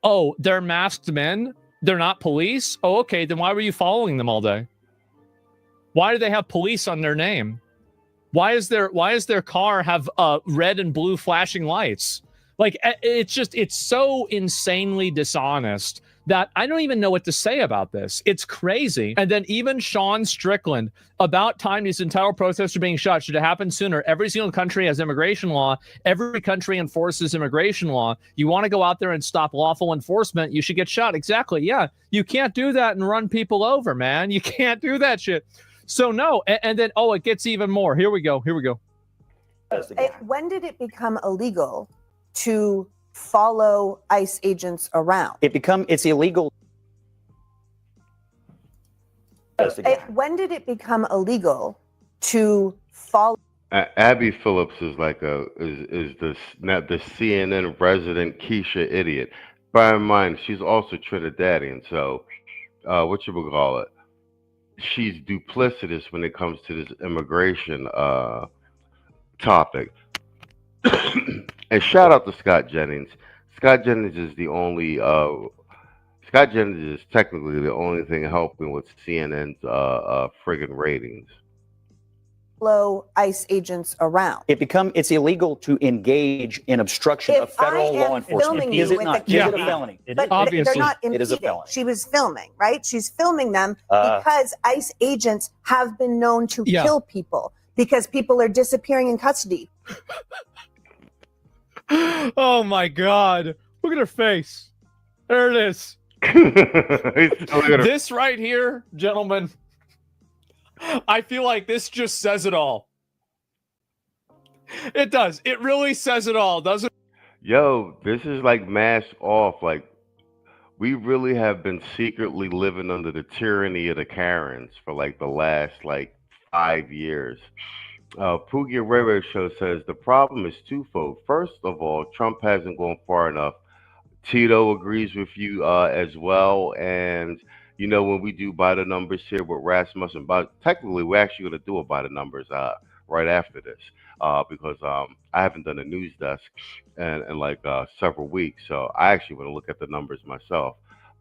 oh, they're masked men. They're not police. Oh, okay. Then why were you following them all day? Why do they have police on their name? Why is their car have red and blue flashing lights? Like, it's so insanely dishonest that I don't even know what to say about this. It's crazy. And then even Sean Strickland, about time these entitled protesters are being shot. Should it happen sooner? Every single country has immigration law. Every country enforces immigration law. You want to go out there and stop lawful enforcement, you should get shot. Exactly. Yeah. You can't do that and run people over, man. You can't do that shit. So no. And then, oh, it gets even more. Here we go. When did it become illegal to follow ICE agents around? It's illegal. When did it become illegal to follow? Abby Phillips is like the CNN resident Keisha idiot. Bear in mind, she's also Trinidadian, so what you would call it? She's duplicitous when it comes to this immigration topic. And shout out to Scott Jennings. Scott Jennings is technically the only thing helping with CNN's friggin' ratings. Follow ICE agents around. It's illegal to engage in obstruction of federal law enforcement. Is it not? Is it a felony? But they're not impeding. It is a felony. She was filming, right? She's filming them because ICE agents have been known to kill people because people are disappearing in custody. Oh my God. Look at her face. There it is. This right here, gentlemen, I feel like this just says it all. It does. It really says it all, doesn't it? Yo, this is like mask off. Like, we really have been secretly living under the tyranny of the Karens for like the last 5 years. Poogie Radio Show says the problem is twofold. First of all, Trump hasn't gone far enough. Tito agrees with you as well. And, when we do by the numbers here with Rasmussen, but technically we're actually going to do it by the numbers right after this because I haven't done a news desk in several weeks. So I actually want to look at the numbers myself.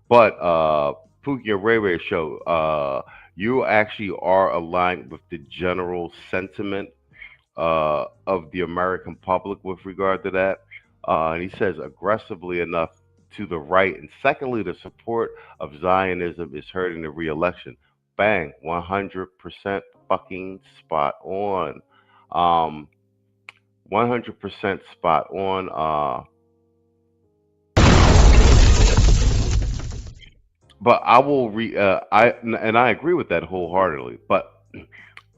But Poogie Radio Show, you actually are aligned with the general sentiment of the American public with regard to that. And he says aggressively enough to the right. And secondly, the support of Zionism is hurting the re-election. Bang, 100% fucking spot on. 100% spot on. But I will I agree with that wholeheartedly. But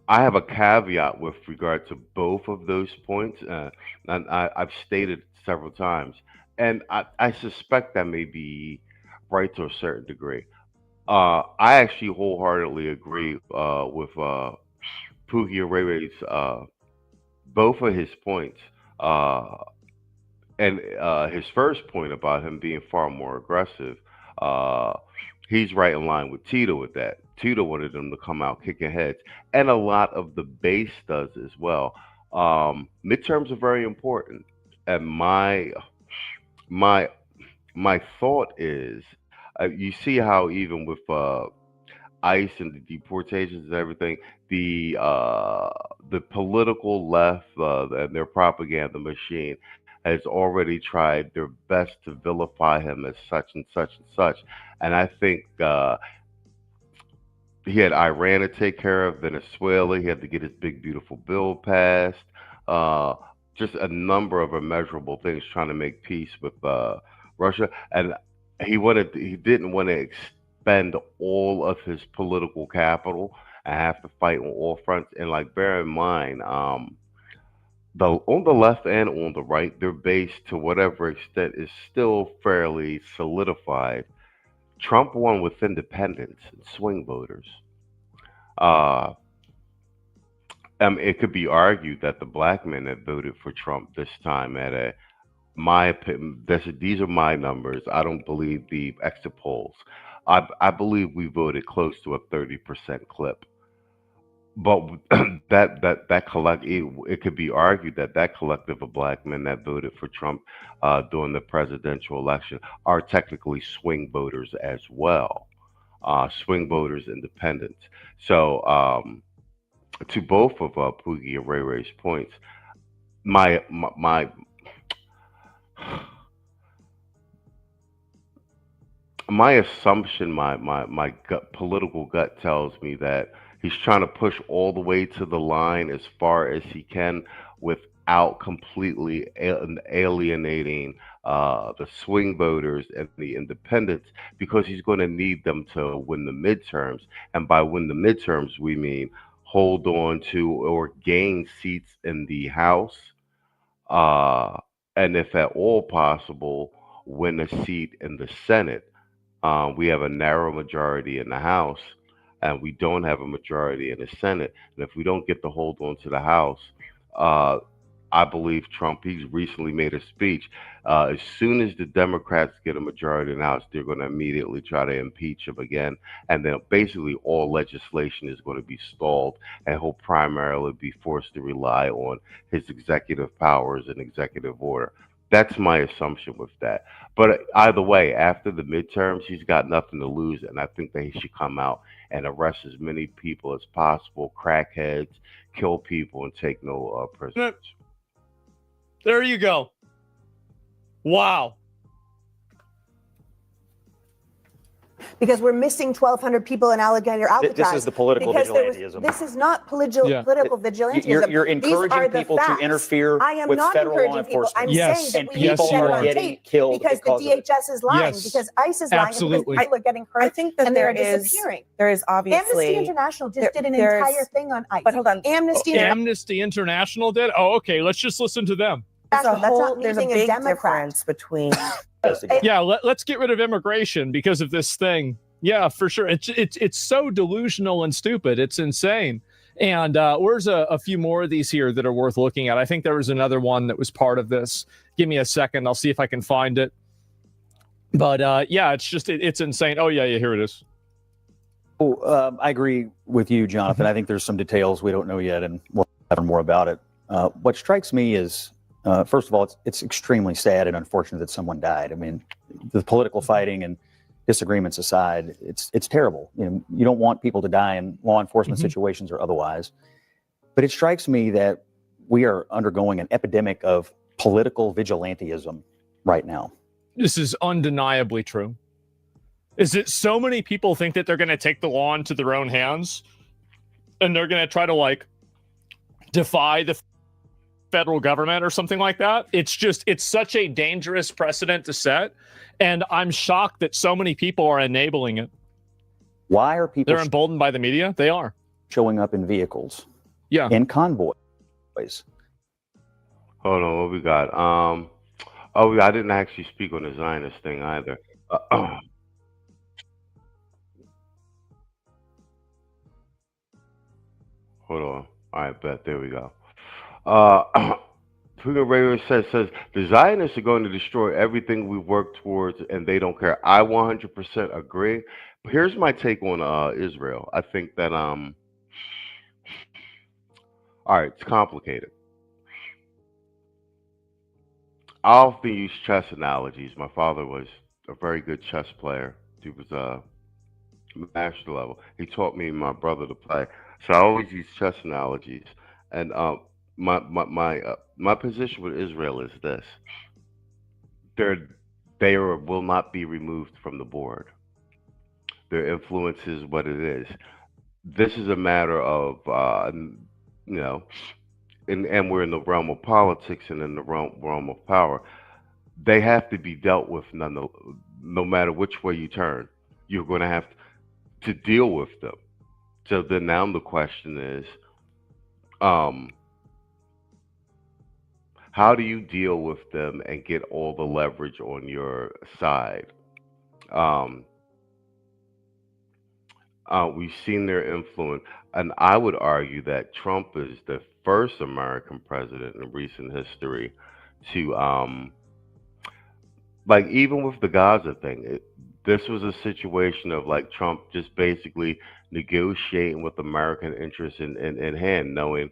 I have a caveat with regard to both of those points, and I've stated several times, and I suspect that may be right to a certain degree. I actually wholeheartedly agree with Poogie Ray's both of his points, and his first point about him being far more aggressive. He's right in line with Tito with that. Tito wanted them to come out kicking heads, and a lot of the base does as well. Midterms are very important, and my thought is, you see how even with ICE and the deportations and everything, the political left and their propaganda machine has already tried their best to vilify him as such and such and such. And I think he had Iran to take care of, Venezuela. He had to get his big, beautiful bill passed. Just a number of immeasurable things trying to make peace with Russia. And he didn't want to spend all of his political capital and have to fight on all fronts. And like, bear in mind, on the left and on the right, their base, to whatever extent, is still fairly solidified. Trump won with independents and swing voters. It could be argued that the black men that voted for Trump this time, my opinion, these are my numbers. I don't believe the exit polls. I believe we voted close to a 30% clip. But it could be argued that collective of black men that voted for Trump during the presidential election are technically swing voters as well, swing voters, independents. So to both of Poogie and Ray Ray's points, my assumption, my political gut tells me that he's trying to push all the way to the line as far as he can without completely alienating the swing voters and the independents, because he's going to need them to win the midterms. And by win the midterms, we mean hold on to or gain seats in the House, and if at all possible, win a seat in the Senate. We have a narrow majority in the House, and we don't have a majority in the Senate. And if we don't get to hold on to the House, I believe Trump, he's recently made a speech. As soon as the Democrats get a majority in the House, they're going to immediately try to impeach him again. And then basically all legislation is going to be stalled, and he'll primarily be forced to rely on his executive powers and executive order. That's my assumption with that. But either way, after the midterms, he's got nothing to lose, and I think that he should come out and arrest as many people as possible, crackheads, kill people, and take no prisoners. There you go. Wow. Because we're missing 1,200 people in Alligator Alcatraz. This is the political vigilantism. This is not political vigilantism. You're encouraging people to interfere with federal law enforcement. I'm saying that we need to get on tape because the DHS is lying, because ICE is lying, because people are getting hurt. I think that and there they're is disappearing. There is obviously Amnesty International just did an entire thing on ICE. But hold on, Amnesty International did? Oh, okay. Let's just listen to them. There's a big difference between. Yeah, let's get rid of immigration because of this thing. Yeah, for sure. It's so delusional and stupid. It's insane. And where's a few more of these here that are worth looking at? I think there was another one that was part of this. Give me a second. I'll see if I can find it. But yeah, it's insane. Oh, yeah, here it is. Oh, I agree with you, Jonathan. I think there's some details we don't know yet, and we'll learn more about it. What strikes me is, first of all, it's extremely sad and unfortunate that someone died. I mean, the political fighting and disagreements aside, it's terrible. You don't want people to die in law enforcement situations or otherwise. But it strikes me that we are undergoing an epidemic of political vigilantism right now. This is undeniably true. Is it so many people think that they're going to take the law into their own hands and they're going to try to defy the federal government or something like that? It's such a dangerous precedent to set, and I'm shocked that so many people are enabling it. Why are people? They're emboldened by the media. They are showing up in vehicles. Yeah, in convoys. Hold on, what we got? I didn't actually speak on the Zionist thing either. Hold on. All right, bet. There we go. Freedom Radio says the Zionists are going to destroy everything we've worked towards, and they don't care. I 100% agree. But here's my take on Israel. I think that all right, it's complicated. I often use chess analogies. My father was a very good chess player. He was master level. He taught me and my brother to play. So I always use chess analogies. And my position with Israel is this: they will not be removed from the board. Their influence is what it is. This is a matter of and we're in the realm of politics and in the realm of power. They have to be dealt with no matter which way you turn. you're going to have to deal with them. So then now the question is, how do you deal with them and get all the leverage on your side? We've seen their influence, and I would argue that Trump is the first American president in recent history to, like, even with the Gaza thing, this was a situation of like Trump just basically negotiating with American interests in hand, knowing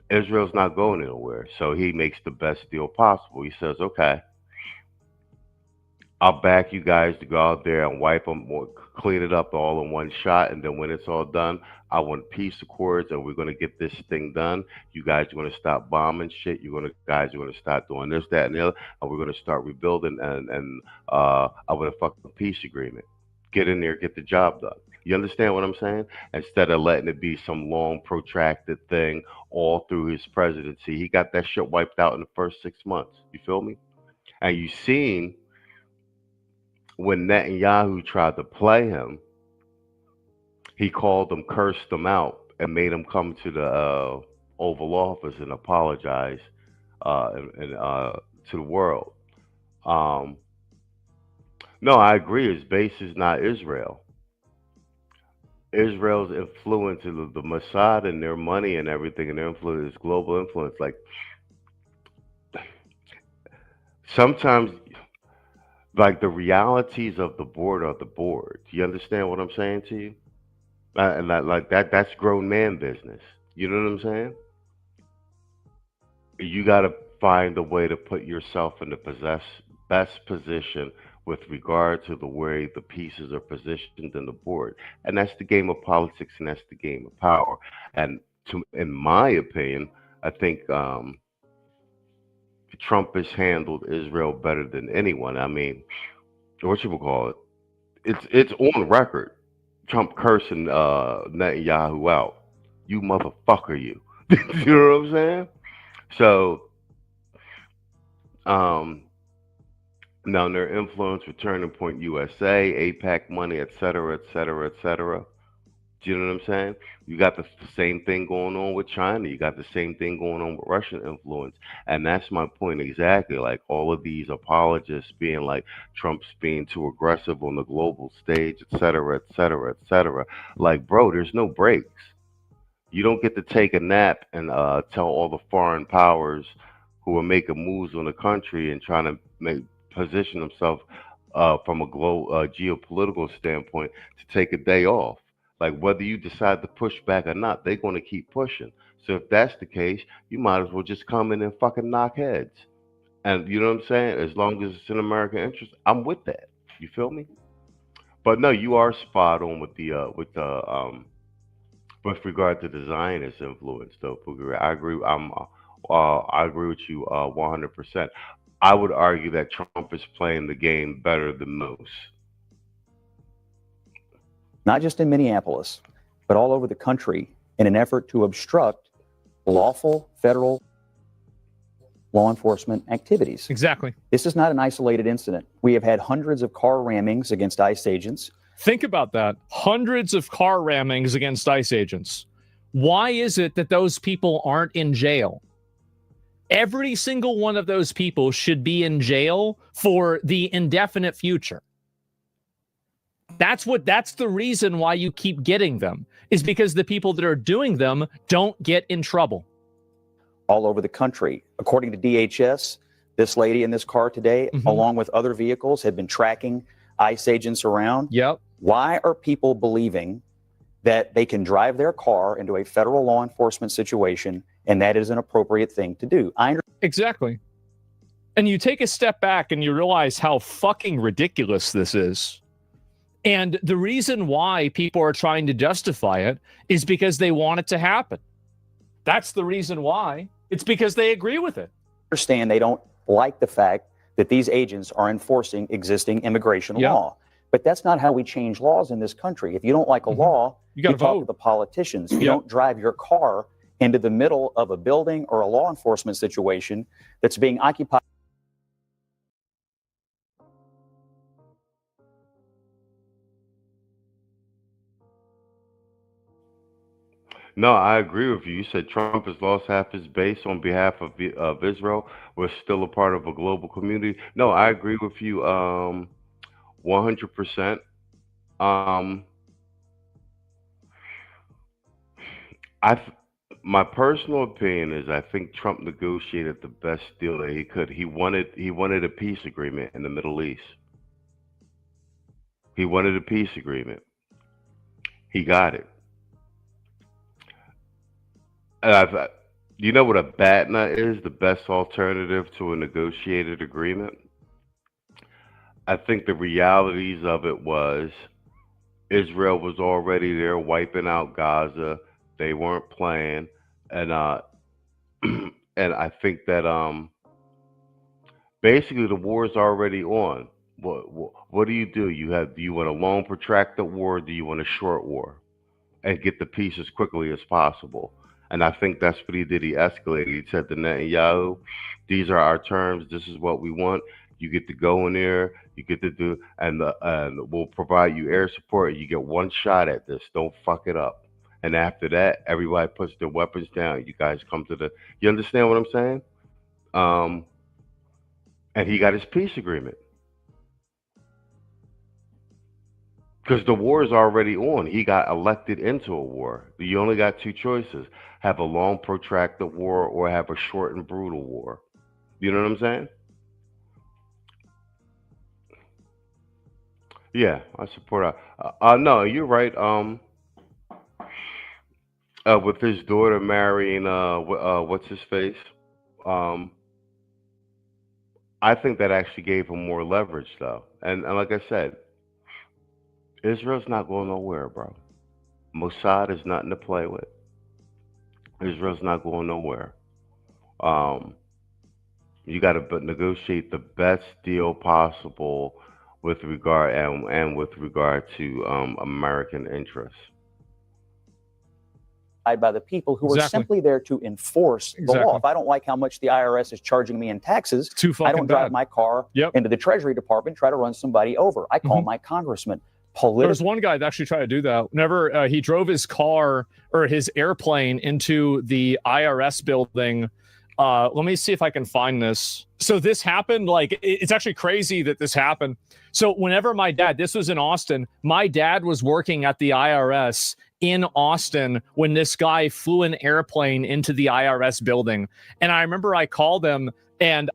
Israel's not going anywhere. So he makes the best deal possible. He says, okay, I'll back you guys to go out there and wipe them, clean it up all in one shot. And then when it's all done, I want peace accords, and we're going to get this thing done. You guys are going to stop bombing shit. Guys are going to start doing this, that, and the other, and we're going to start rebuilding. And I want a fucking peace agreement. Get in there, get the job done. You understand what I'm saying? Instead of letting it be some long, protracted thing all through his presidency, he got that shit wiped out in the first 6 months. You feel me? And you seen when Netanyahu tried to play him, he called them, cursed them out, and made them come to the Oval Office and apologize to the world. No, I agree. His base is not Israel. Israel's influence in the Mossad and their money and everything, and their influence is global influence. Like, sometimes, like, the realities of the board are the board. Do you understand what I'm saying to you? And that's grown man business. You know what I'm saying? You got to find a way to put yourself in the best position with regard to the way the pieces are positioned in the board. And that's the game of politics, and that's the game of power. And in my opinion, I think Trump has handled Israel better than anyone. I mean, whatchamacallit? It's on record. Trump cursing Netanyahu out. You motherfucker, you. You know what I'm saying? So, now their influence with Turning Point USA, APAC money, et cetera, et cetera, et cetera. Do you know what I'm saying? You got the same thing going on with China. You got the same thing going on with Russian influence. And that's my point exactly. Like, all of these apologists being like Trump's being too aggressive on the global stage, et cetera, et cetera, et cetera. Like, bro, there's no breaks. You don't get to take a nap and tell all the foreign powers who are making moves on the country and trying to position themselves from a geopolitical standpoint to take a day off. Like, whether you decide to push back or not, they're going to keep pushing. So if that's the case, you might as well just come in and fucking knock heads. And you know what I'm saying? As long as it's in American interest, I'm with that. You feel me? But no, you are spot on with with regard to the Zionist influence, though. I agree. I agree with you 100%. I would argue that Trump is playing the game better than most. Not just in Minneapolis, but all over the country, in an effort to obstruct lawful federal law enforcement activities. Exactly. This is not an isolated incident. We have had hundreds of car rammings against ICE agents. Think about that. Hundreds of car rammings against ICE agents. Why is it that those people aren't in jail? Every single one of those people should be in jail for the indefinite future. That's the reason why you keep getting them, is because the people that are doing them don't get in trouble. All over the country. According to DHS, this lady in this car today, along with other vehicles, had been tracking ICE agents around. Yep. Why are people believing that they can drive their car into a federal law enforcement situation and that is an appropriate thing to do? Exactly. And you take a step back and you realize how fucking ridiculous this is. And the reason why people are trying to justify it is because they want it to happen. That's the reason why. It's because they agree with it. Understand they don't like the fact that these agents are enforcing existing immigration law. But that's not how we change laws in this country. If you don't like a law, you talk to the politicians. You don't drive your car into the middle of a building or a law enforcement situation that's being occupied. No, I agree with you. You said Trump has lost half his base on behalf of Israel. We're still a part of a global community. No, I agree with you 100%. Um, I th- my personal opinion is I think Trump negotiated the best deal that he could. He wanted a peace agreement in the Middle East. He wanted a peace agreement. He got it. And you know what a bad nut is? The best alternative to a negotiated agreement? I think the realities of it was Israel was already there wiping out Gaza. They weren't playing, and and I think that basically the war is already on. What do? Do you want a long protracted war, or do you want a short war, and get the peace as quickly as possible? And I think that's what he did. He escalated. He said to Netanyahu, "These are our terms. This is what we want. You get to go in there. You get to do, and we'll provide you air support. You get one shot at this. Don't fuck it up. And after that, everybody puts their weapons down. You guys come to the. You understand what I'm saying? And he got his peace agreement because the war is already on. He got elected into a war. You only got two choices: have a long, protracted war, or have a short and brutal war. You know what I'm saying? Yeah, I support. No, you're right. With his daughter marrying what's his face? Um, I think that actually gave him more leverage, though. And like I said, Israel's not going nowhere, bro. Mossad is nothing to play with. Israel's not going nowhere. Um, you got to negotiate the best deal possible with regard and with regard to American interests. By the people who are Exactly. simply there to enforce the Exactly. law. If I don't like how much the IRS is charging me in taxes, Too I fucking don't drive bad. my car Yep. into the Treasury Department, try to run somebody over. I call my congressman. There's one guy that actually tried to do that. Whenever he drove his car or his airplane into the IRS building. Let me see if I can find this. So this happened, like, it's actually crazy that this happened. So whenever this was in Austin, my dad was working at the IRS in Austin when this guy flew an airplane into the IRS building. And I remember I called him and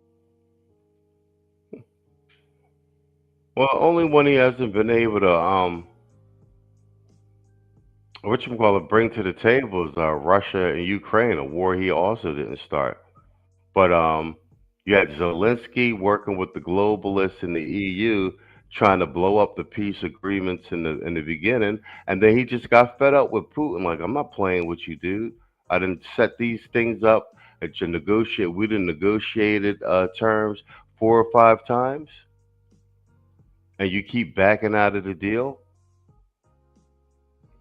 Well, only one he hasn't been able to bring to the table is Russia and Ukraine, a war he also didn't start. But you had Zelensky working with the globalists in the EU, trying to blow up the peace agreements in the beginning, and then he just got fed up with Putin. Like, I'm not playing with you, dude. I didn't set these things up to negotiate. We didn't negotiated terms 4 or 5 times, and you keep backing out of the deal.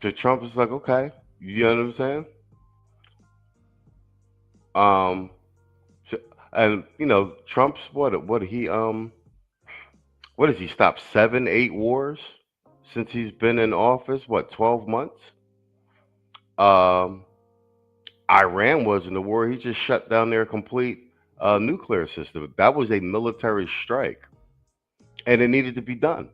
So Trump is like, okay, you know what I'm saying? And you know, Trump's what has he stopped 7, 8 wars since he's been in office? What, 12 months? Iran was in the war. He just shut down their complete nuclear system. That was a military strike, and it needed to be done.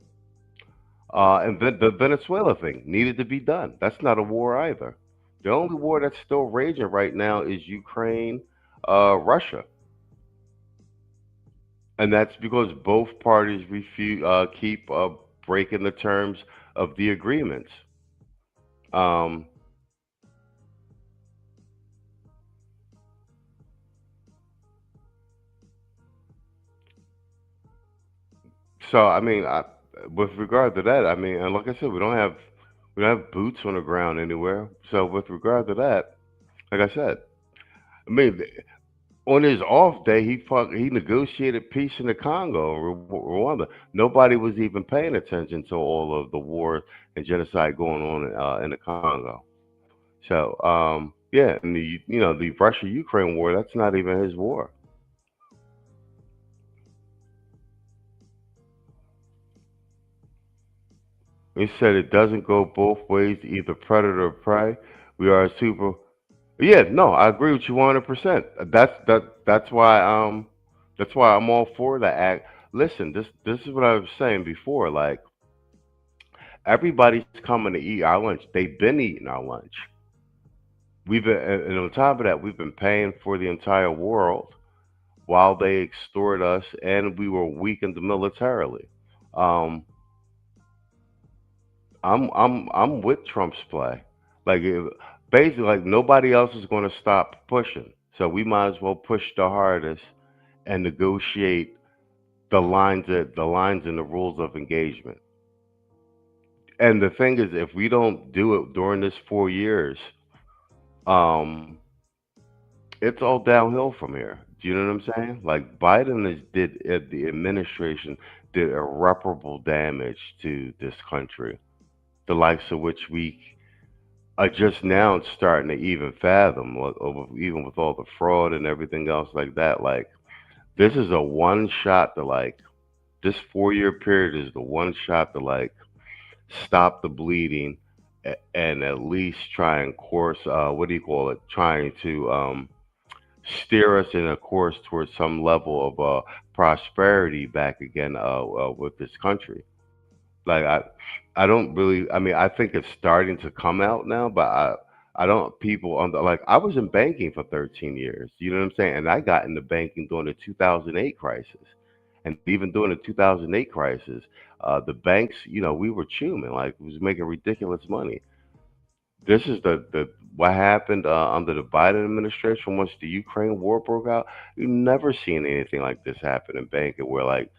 And the Venezuela thing needed to be done. That's not a war either. The only war that's still raging right now is Ukraine, Russia. And that's because both parties keep breaking the terms of the agreements. So I mean, with regard to that, I mean, and like I said, we don't have boots on the ground anywhere. So with regard to that, like I said, I mean, on his off day, he negotiated peace in the Congo, Rwanda. Nobody was even paying attention to all of the war and genocide going on in the Congo. So yeah, and the Russia-Ukraine war, that's not even his war. He said it doesn't go both ways, either predator or prey. We are a super. Yeah, no, I agree with you 100%. That's why I'm all for the act. Listen, this is what I was saying before. Like everybody's coming to eat our lunch. They've been eating our lunch. We've been, and on top of that, we've been paying for the entire world while they extort us, and we were weakened militarily. Um, I'm with Trump's play. Like basically, like nobody else is going to stop pushing, so we might as well push the hardest and negotiate the lines and the rules of engagement. And the thing is, if we don't do it during this 4 years, um, it's all downhill from here. Do you know what I'm saying? Like Biden the administration did irreparable damage to this country, the likes of which we are just now starting to even fathom, even with all the fraud and everything else like that. Like this is a one shot to like this 4 year period is the one shot to like stop the bleeding and at least try and course what do you call it? Trying to steer us in a course towards some level of prosperity back again with this country. Like I don't really. I mean, I think it's starting to come out now, but I don't. People on the like. I was in banking for 13 years. You know what I'm saying? And I got into banking during the 2008 crisis, and even during the 2008 crisis, the banks, you know, we were chewing like we was making ridiculous money. This is the what happened under the Biden administration once the Ukraine war broke out. You've never seen anything like this happen in banking, where like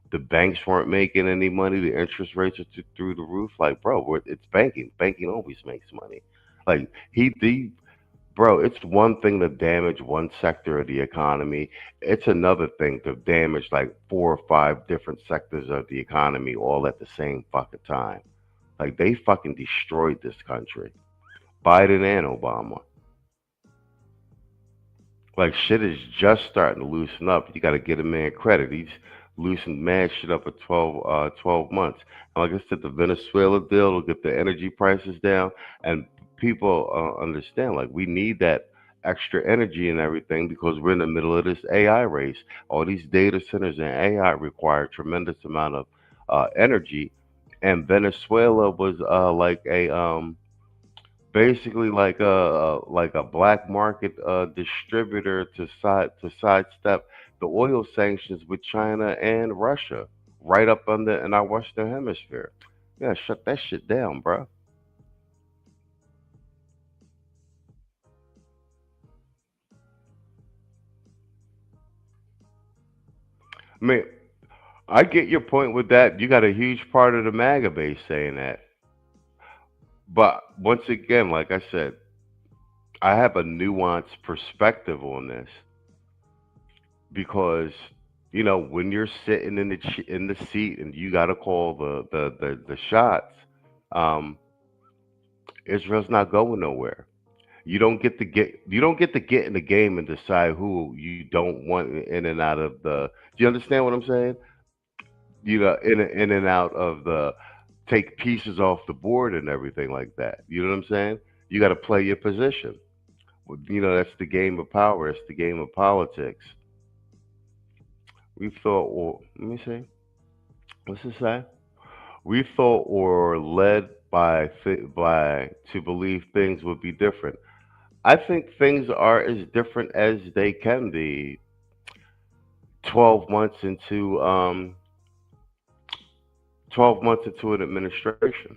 the banks weren't making any money, the interest rates are through the roof. Like, bro, it's banking. Banking always makes money. Like bro, it's one thing to damage one sector of the economy. It's another thing to damage like 4 or 5 different sectors of the economy all at the same fucking time. Like they fucking destroyed this country. Biden and Obama. Like shit is just starting to loosen up. You got to get a man credit. He's loosened mad shit up for 12 months. And like I said, the Venezuela deal will get the energy prices down, and people understand like we need that extra energy and everything because we're in the middle of this AI race. All these data centers and AI require a tremendous amount of energy, and Venezuela was like a basically like a black market distributor to sidestep the oil sanctions with China and Russia, right up under in our Western Hemisphere. Yeah, shut that shit down, bro. I mean, I get your point with that. You got a huge part of the MAGA base saying that. But once again, like I said, I have a nuanced perspective on this because you know when you're sitting in the seat and you got to call the shots, um, Israel's not going nowhere. You don't get to get in the game and decide who you don't want in and out of the. Do you understand what I'm saying? You know, in and out of the take pieces off the board and everything like that. You know what I'm saying? You got to play your position. You know, that's the game of power. It's the game of politics. We thought, well, let me see. What's it say? We thought or led by to believe things would be different. I think things are as different as they can be 12 months into 12 months into an administration,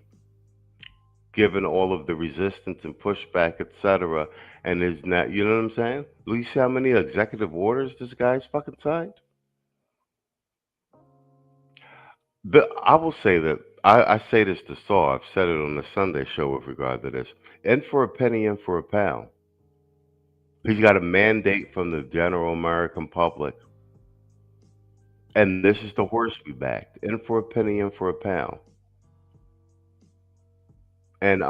given all of the resistance and pushback, etc. And is not, you know what I'm saying? Do you see how many executive orders this guy's fucking signed? I will say that I say this to Saul. I've said it on the Sunday show with regard to this. In for a penny, in for a pound. He's got a mandate from the general American public. And this is the horse we backed. In for a penny, in for a pound. And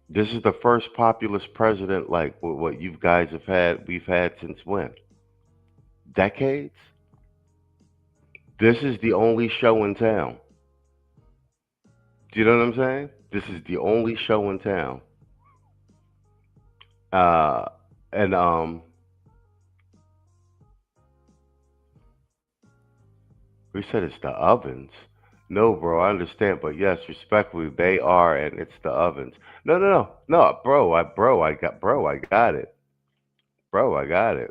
this is the first populist president like what you guys have had, we've had since when? Decades? This is the only show in town. Do you know what I'm saying? This is the only show in town. And we said it's the ovens. No, bro, I understand, but yes, respectfully, they are, and it's the ovens. No, bro, I got it, bro, I got it.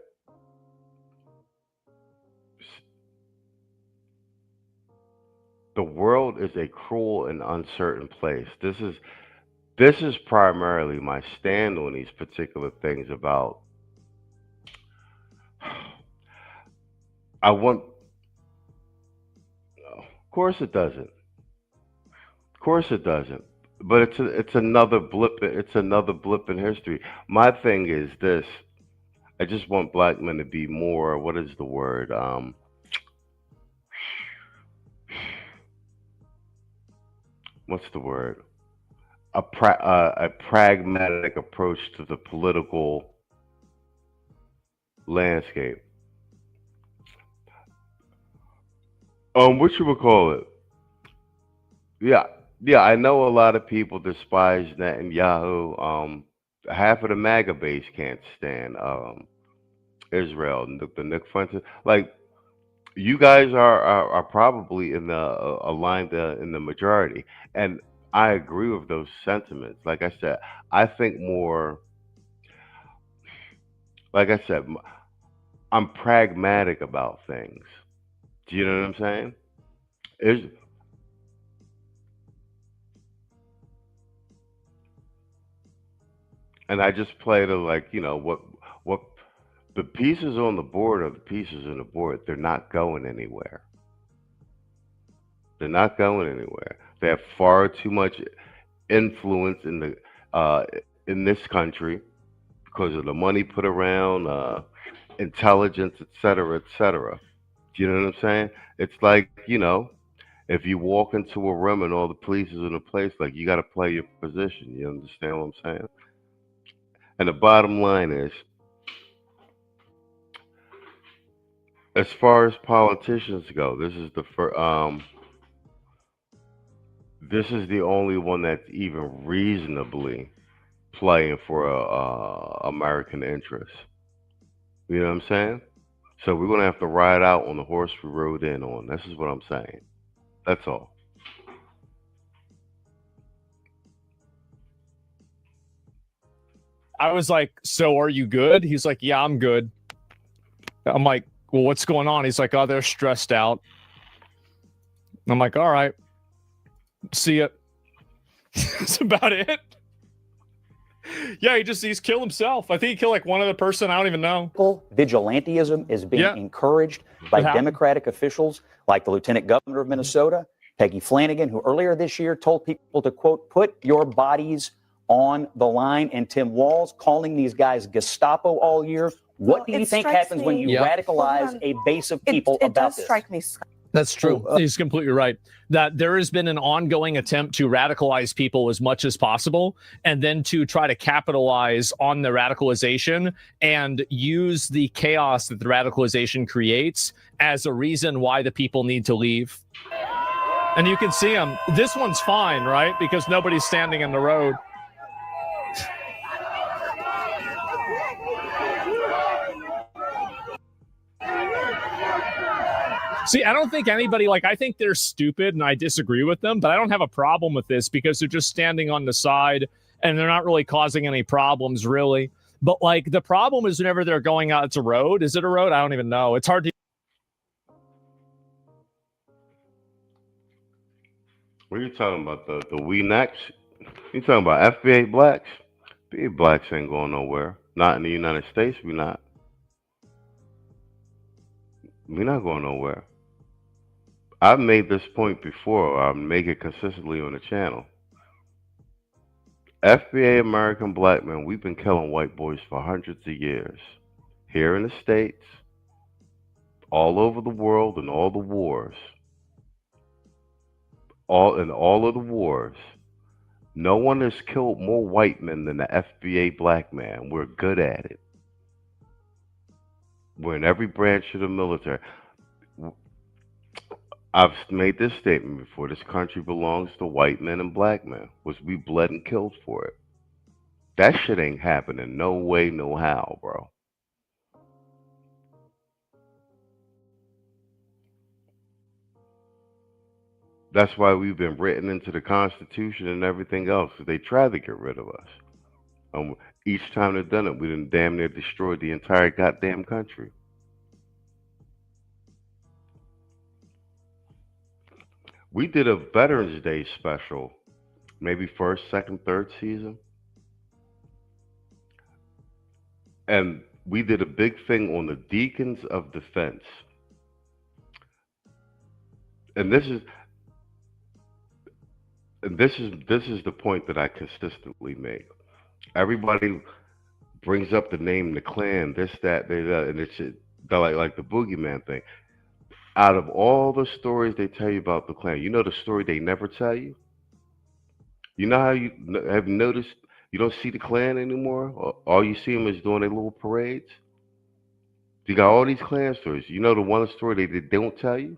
The world is a cruel and uncertain place. This is primarily my stand on these particular things about. I want. Of course it doesn't. Of course it doesn't. But it's another blip. It's another blip in history. My thing is this: I just want black men to be more. What is the word? What's the word? A pragmatic approach to the political landscape. What you would call it? Yeah. I know a lot of people despise Netanyahu. Half of the MAGA base can't stand Israel. The Nick Fuentes, like you guys are probably in the aligned in the majority, and I agree with those sentiments. Like I said, I think more. Like I said, I'm pragmatic about things. Do you know what I'm saying? And I just play to like, what the pieces on the board are the pieces on the board. They're not going anywhere. They're not going anywhere. They have far too much influence in this country because of the money put around, intelligence, et cetera, et cetera. Do you know what I'm saying? It's like, if you walk into a room and all the police is in a place, like you got to play your position. You understand what I'm saying? And the bottom line is, as far as politicians go, this is the only one that's even reasonably playing for American interests. You know what I'm saying? So we're gonna have to ride out on the horse we rode in on. This is what I'm saying. That's all. I was like, so are you good? He's like, yeah, I'm good. I'm like, well, what's going on? He's like, oh, they're stressed out. I'm like, all right, see ya. That's about it. Yeah, he's killed himself. I think he killed like one other person. I don't even know. Vigilantism is being encouraged by Democratic officials like the Lieutenant Governor of Minnesota, Peggy Flanagan, who earlier this year told people to, quote, put your bodies on the line, and Tim Walz calling these guys Gestapo all year. What do you think happens when you radicalize a base of people about this? Strike me. That's true. He's completely right. That there has been an ongoing attempt to radicalize people as much as possible, and then to try to capitalize on the radicalization and use the chaos that the radicalization creates as a reason why the people need to leave. And you can see them. This one's fine, right? Because nobody's standing in the road. See, I don't think anybody, I think they're stupid and I disagree with them, but I don't have a problem with this because they're just standing on the side and they're not really causing any problems, really. But, the problem is whenever they're going out, it's a road. Is it a road? I don't even know. It's hard to. What are you talking about? The we next? You talking about FBA blacks? FBA blacks ain't going nowhere. Not in the United States, we not. We're not going nowhere. I've made this point before. I make it consistently on the channel. FBA American black men, we've been killing white boys for hundreds of years. Here in the States, all over the world, in all the wars. All of the wars. No one has killed more white men than the FBA black man. We're good at it. We're in every branch of the military. I've made this statement before. This country belongs to white men and black men. We bled and killed for it. That shit ain't happening. No way, no how, bro. That's why we've been written into the Constitution and everything else. They tried to get rid of us. Each time they've done it, we done damn near destroyed the entire goddamn country. We did a Veterans Day special, maybe first, second, third season. And we did a big thing on the Deacons of Defense. And this is the point that I consistently make. Everybody brings up the name, the Klan, this, that, and it's like the boogeyman thing. Out of all the stories they tell you about the Klan, you know the story they never tell you? You know how you have noticed you don't see the Klan anymore? All you see them is doing their little parades? You got all these Klan stories. You know the one story they don't tell you?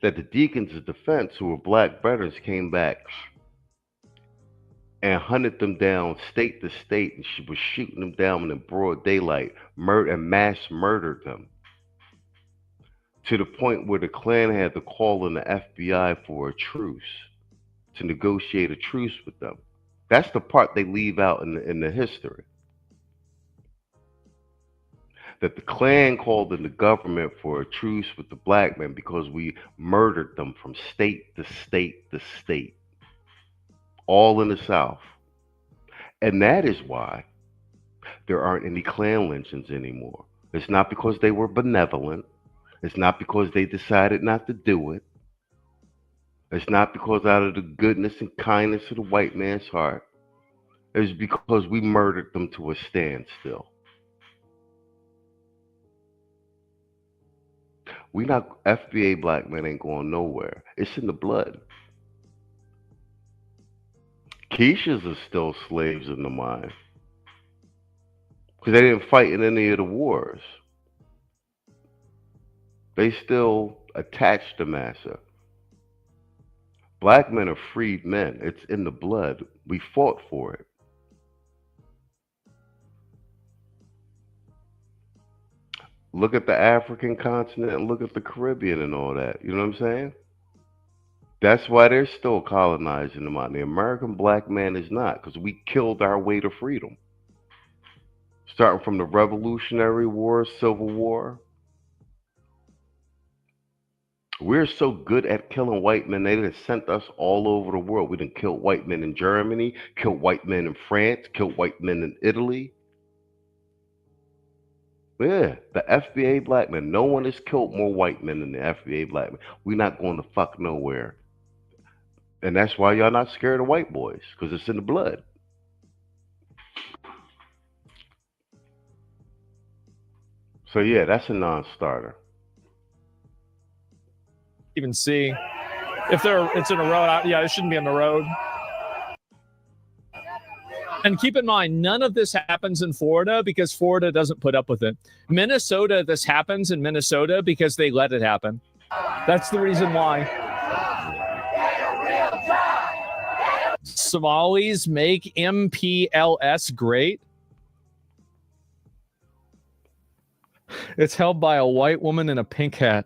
That the Deacons of Defense, who were black veterans, came back and hunted them down state to state, and she was shooting them down in broad daylight, and mass murdered them. To the point where the Klan had to call in the FBI for a truce, to negotiate a truce with them. That's the part they leave out in the history. That the Klan called in the government for a truce with the black men because we murdered them from state to state to state, all in the South. And that is why there aren't any Klan lynchings anymore. It's not because they were benevolent. It's not because they decided not to do it. It's not because out of the goodness and kindness of the white man's heart. It's because we murdered them to a standstill. We not FBA black men ain't going nowhere. It's in the blood. Keishas are still slaves in the mind because they didn't fight in any of the wars. They still attached to massa. Black men are freed men. It's in the blood. We fought for it. Look at the African continent and look at the Caribbean and all that. You know what I'm saying? That's why they're still colonizing them out. The American black man is not, because we killed our way to freedom. Starting from the Revolutionary War, Civil War. We're so good at killing white men, they done sent us all over the world. We done killed white men in Germany, killed white men in France, killed white men in Italy. Yeah, the FBA black men. No one has killed more white men than the FBA black men. We're not going to fuck nowhere. And that's why y'all not scared of white boys, because it's in the blood. So yeah, that's a non-starter. Even see if it's in a road. Yeah, it shouldn't be on the road. And keep in mind, none of this happens in Florida because Florida doesn't put up with it. Minnesota, this happens in Minnesota because they let it happen. That's the reason why. Somalis make MPLS great. It's held by a white woman in a pink hat.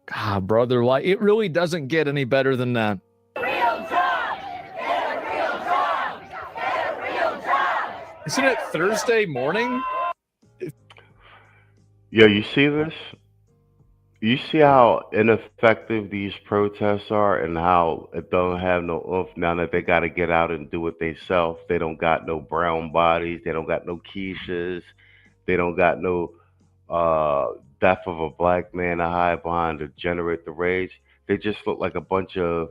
God, brother, like it really doesn't get any better than that. Isn't it Thursday morning? Yeah, you see this? You see how ineffective these protests are and how it don't have no oomph now that they got to get out and do it themselves. They don't got no brown bodies. They don't got no quiches. They don't got no death of a black man to hide behind to generate the rage. They just look like a bunch of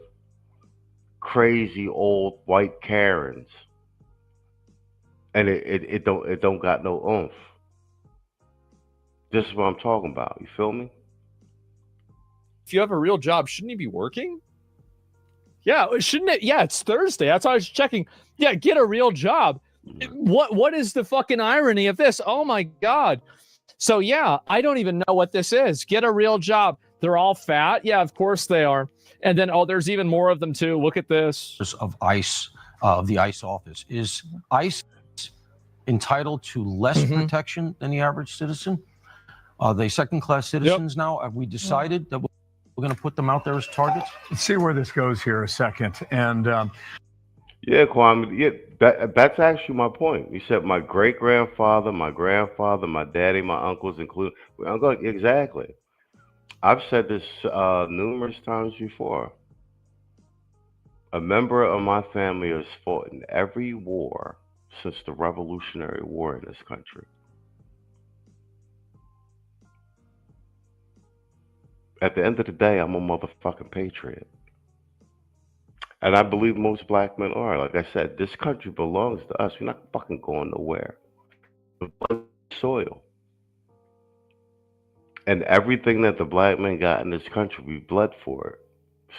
crazy old white Karens. And it don't got no oomph. This is what I'm talking about. You feel me? If you have a real job, shouldn't you be working? Yeah, shouldn't it? Yeah, it's Thursday. That's why I was checking. Yeah, get a real job. What is the fucking irony of this? Oh my God. So yeah, I don't even know what this is. Get a real job. They're all fat. Yeah, of course they are. And then, there's even more of them too. Look at this. Of ICE, of the ICE office. Is ICE entitled to less protection than the average citizen? Are they second-class citizens now? Have we decided that we're going to put them out there as targets? Let's see where this goes here a second. And yeah, Kwame, yeah, that's actually my point. You said my great-grandfather, my grandfather, my daddy, my uncles, including exactly. I've said this numerous times before. A member of my family has fought in every war since the Revolutionary War in this country. At the end of the day, I'm a motherfucking patriot. And I believe most black men are. Like I said, this country belongs to us. We're not fucking going nowhere. The blood soil. And everything that the black men got in this country, we bled for it.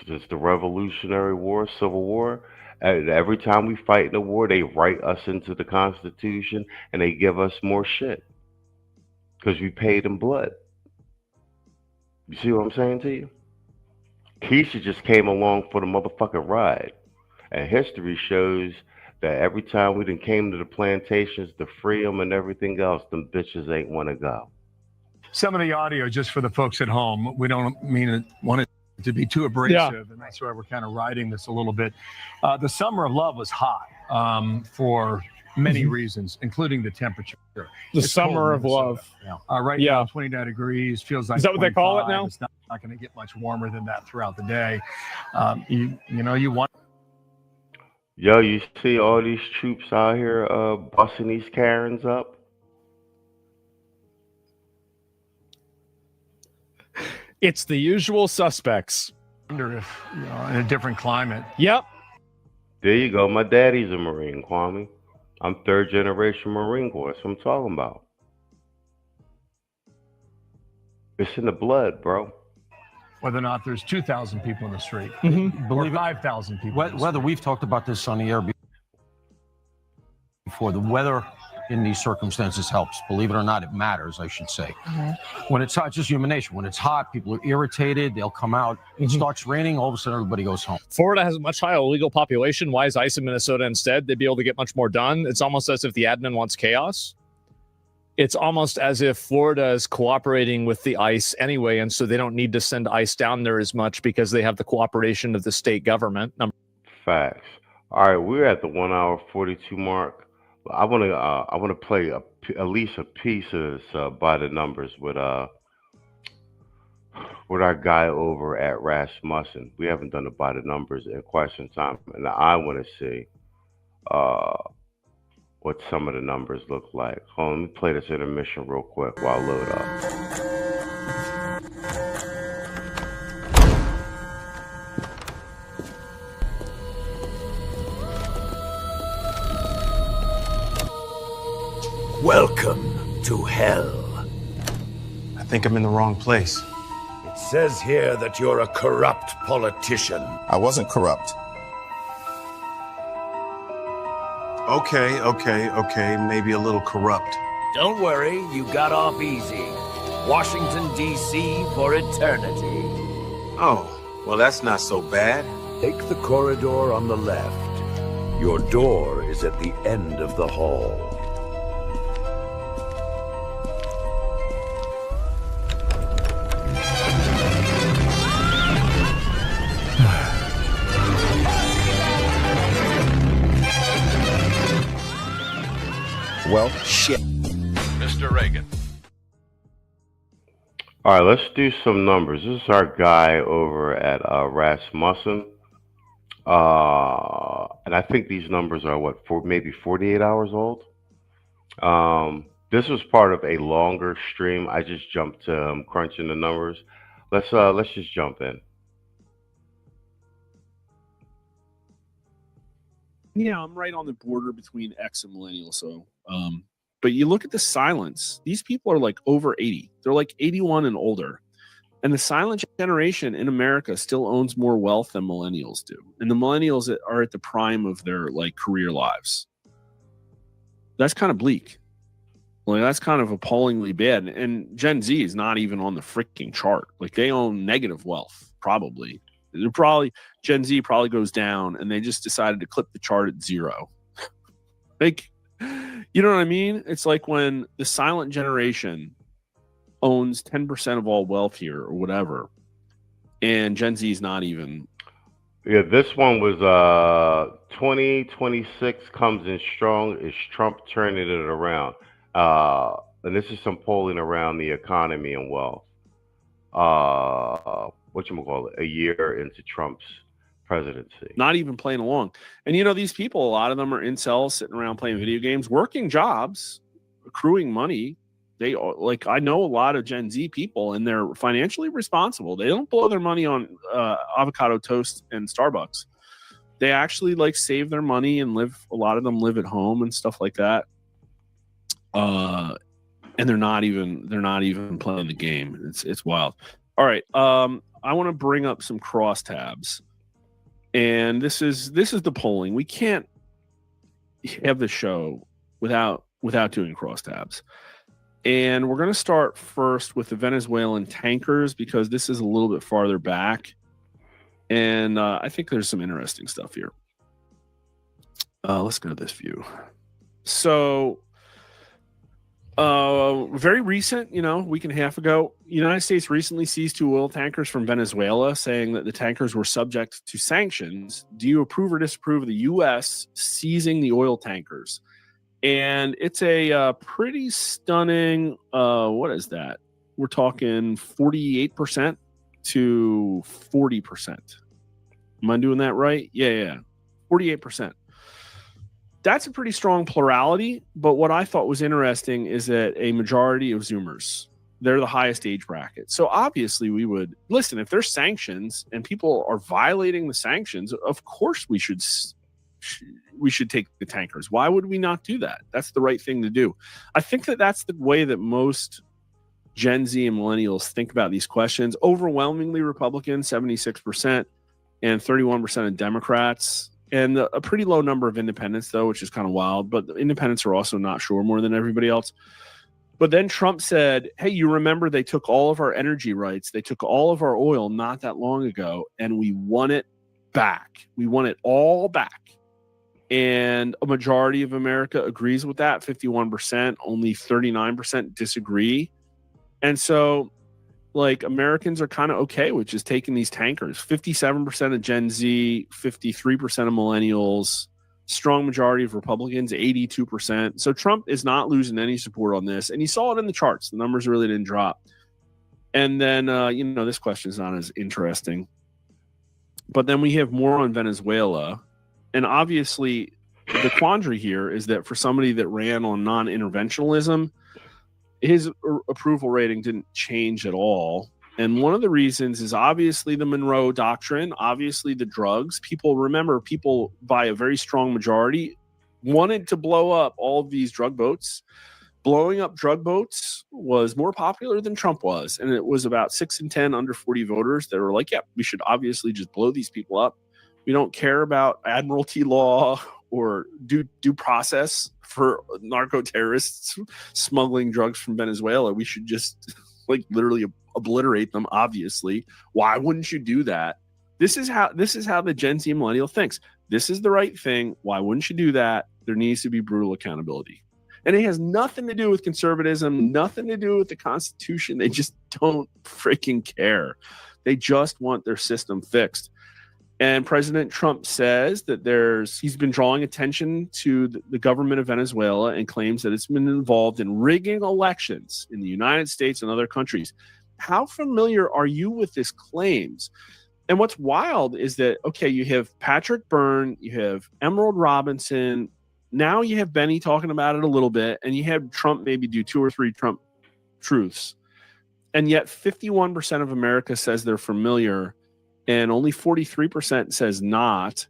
Since the Revolutionary War, Civil War, and every time we fight in a war, they write us into the Constitution and they give us more shit. Because we paid in blood. You see what I'm saying to you? Keisha just came along for the motherfucking ride. And history shows that every time we done came to the plantations to free them and everything else, them bitches ain't want to go. some of the audio, just for the folks at home, we don't want it to be too abrasive, and that's why we're kind of riding this a little bit. The summer of love was high for many reasons, including the temperature. The summer of love. Right now, 29 degrees, feels like Is that what they call it now? It's not going to get much warmer than that throughout the day. You want. Yo, you see all these troops out here busting these Karens up? It's the usual suspects. Wonder if, in a different climate. Yep. There you go. My daddy's a Marine, Kwame. I'm third generation Marine Corps. That's what I'm talking about. It's in the blood, bro. Whether or not there's 2,000 people in the street, Believe it, 5,000 people. Whether we've talked about this on the air before, the weather in these circumstances helps. Believe it or not, it matters, I should say. When it's hot, it's just human nature. When it's hot, people are irritated. They'll come out. It starts raining. All of a sudden, everybody goes home. Florida has a much higher illegal population. Why is ICE in Minnesota instead? They'd be able to get much more done. It's almost as if the admin wants chaos. It's almost as if Florida is cooperating with the ICE anyway, and so they don't need to send ICE down there as much because they have the cooperation of the state government. Facts. All right, we're at the 1 hour 42 mark. I want to play at least a piece of this by the numbers with our guy over at Rasmussen. We haven't done it by the numbers in quite some time, and I want to see what some of the numbers look like. Hold on, let me play this intermission real quick while I load up. Welcome to hell. I think I'm in the wrong place. It says here that you're a corrupt politician. I wasn't corrupt. Okay, maybe a little corrupt. Don't worry, you got off easy. Washington, D.C. for eternity. Oh, well, that's not so bad. Take the corridor on the left. Your door is at the end of the hall. Well, shit. Mr. Reagan. All right, let's do some numbers. This is our guy over at Rasmussen. And I think these numbers are maybe 48 hours old. This was part of a longer stream. I just jumped to crunching the numbers. Let's just jump in. Yeah, I'm right on the border between X and millennial. So, but you look at the silence. These people are like over 80. They're like 81 and older. And the silent generation in America still owns more wealth than millennials do. And the millennials are at the prime of their like career lives. That's kind of bleak. Like, that's kind of appallingly bad. And Gen Z is not even on the freaking chart. Like, they own negative wealth, probably. Gen Z probably goes down, and they just decided to clip the chart at 0. Like, you know what I mean? It's like when the silent generation owns 10% of all wealth here or whatever, and Gen Z is not even. Yeah, this one was 2026 comes in strong. Is Trump turning it around? And this is some polling around the economy and wealth. Whatchamacallit, a year into Trump's presidency. Not even playing along. And you know, these people, a lot of them are incels sitting around playing video games, working jobs, accruing money. They like, I know a lot of Gen Z people, and they're financially responsible. They don't blow their money on avocado toast and Starbucks. They actually like save their money and live. A lot of them live at home and stuff like that. And they're not even playing the game. It's wild. All right. I want to bring up some crosstabs. And this is the polling. We can't have the show without doing crosstabs. And we're going to start first with the Venezuelan tankers, because this is a little bit farther back. And I think there's some interesting stuff here. Let's go to this view. So, very recent, a week and a half ago, the United States recently seized 2 oil tankers from Venezuela, saying that the tankers were subject to sanctions. Do you approve or disapprove of the U.S. seizing the oil tankers? And it's a pretty stunning, what is that? We're talking 48% to 40%. Am I doing that right? Yeah. 48%. That's a pretty strong plurality, but what I thought was interesting is that a majority of Zoomers, they're the highest age bracket. So obviously we would listen, if there's sanctions and people are violating the sanctions, of course we should take the tankers. Why would we not do that? That's the right thing to do. I think that that's the way that most Gen Z and millennials think about these questions. Overwhelmingly Republican, 76%, and 31% of Democrats. And a pretty low number of independents, though, which is kind of wild. But the independents are also not sure more than everybody else. But then Trump said, hey, you remember they took all of our energy rights. They took all of our oil not that long ago, and we won it back. We won it all back. And a majority of America agrees with that, 51%. Only 39% disagree. And so, like, Americans are kind of okay with just taking these tankers. 57% of Gen Z, 53% of millennials, strong majority of Republicans, 82%. So Trump is not losing any support on this. And you saw it in the charts. The numbers really didn't drop. And then, this question is not as interesting. But then we have more on Venezuela. And obviously, the quandary here is that for somebody that ran on non-interventionalism, his approval rating didn't change at all. And one of the reasons is obviously the Monroe Doctrine, obviously the drugs. People by a very strong majority wanted to blow up all of these drug boats. Blowing up drug boats was more popular than Trump was. And it was about 6 in 10 under 40 voters that were like, yeah, we should obviously just blow these people up. We don't care about admiralty law or due process for narco-terrorists smuggling drugs from Venezuela. We should just literally obliterate them, obviously. Why wouldn't you do that? This is how the Gen Z millennial thinks. This is the right thing. Why wouldn't you do that? There needs to be brutal accountability. And it has nothing to do with conservatism, nothing to do with the Constitution. They just don't freaking care. They just want their system fixed. And President Trump says that he's been drawing attention to the government of Venezuela and claims that it's been involved in rigging elections in the United States and other countries. How familiar are you with this claims? And what's wild is that, okay, you have Patrick Byrne, you have Emerald Robinson, now you have Benny talking about it a little bit, and you have Trump maybe do 2 or 3 Trump truths. And yet 51% of America says they're familiar, and only 43% says not,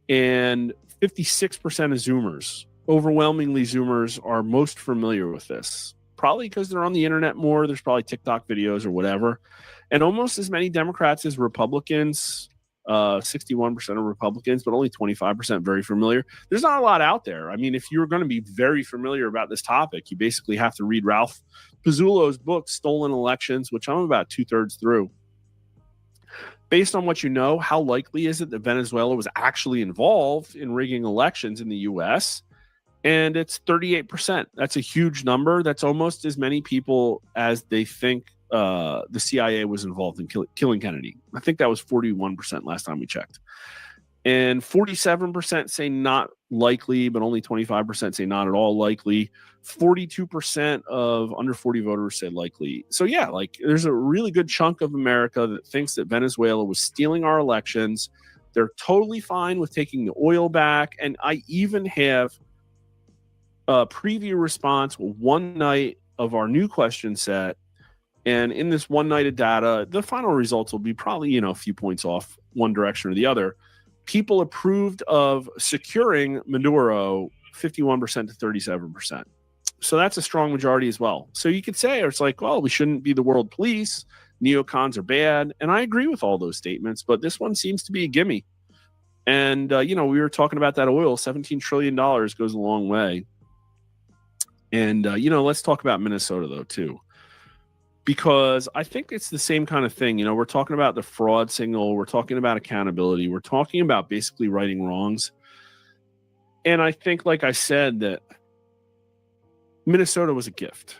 and 56% of Zoomers, overwhelmingly Zoomers, are most familiar with this. Probably because they're on the internet more. There's probably TikTok videos or whatever. And almost as many Democrats as Republicans 61% of Republicans, but only 25% very familiar. There's not a lot out there. I mean, if you're going to be very familiar about this topic, you basically have to read Ralph Pizzullo's book, Stolen Elections, which I'm about 2/3 through. Based on what you know, how likely is it that Venezuela was actually involved in rigging elections in the U.S.? And it's 38%. That's a huge number. That's almost as many people as they think the CIA was involved in killing Kennedy. I think that was 41% last time we checked. And 47% say not likely, but only 25% say not at all likely. 42% of under 40 voters said likely. So yeah, like there's a really good chunk of America that thinks that Venezuela was stealing our elections. They're totally fine with taking the oil back. And I even have a preview response one night of our new question set. And in this one night of data, the final results will be probably, a few points off one direction or the other. People approved of securing Maduro 51% to 37%. So that's a strong majority as well. So you could say, it's like, well, we shouldn't be the world police. Neocons are bad. And I agree with all those statements, but this one seems to be a gimme. And, we were talking about that oil, $17 trillion goes a long way. And, let's talk about Minnesota, though, too. Because I think it's the same kind of thing. We're talking about the fraud signal. We're talking about accountability. We're talking about basically righting wrongs. And I think, like I said, that Minnesota was a gift.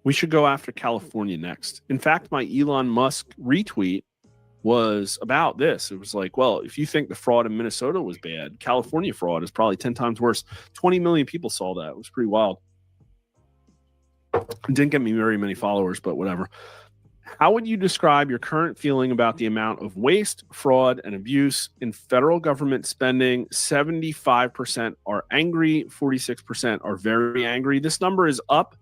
We should go after California next. In fact, my Elon Musk retweet was about this. It was like, well, if you think the fraud in Minnesota was bad, California fraud is probably 10 times worse. 20 million people saw that. It was pretty wild. It didn't get me very many followers, but whatever. How would you describe your current feeling about the amount of waste, fraud, and abuse in federal government spending? 75% are angry, 46% are very angry. This number is up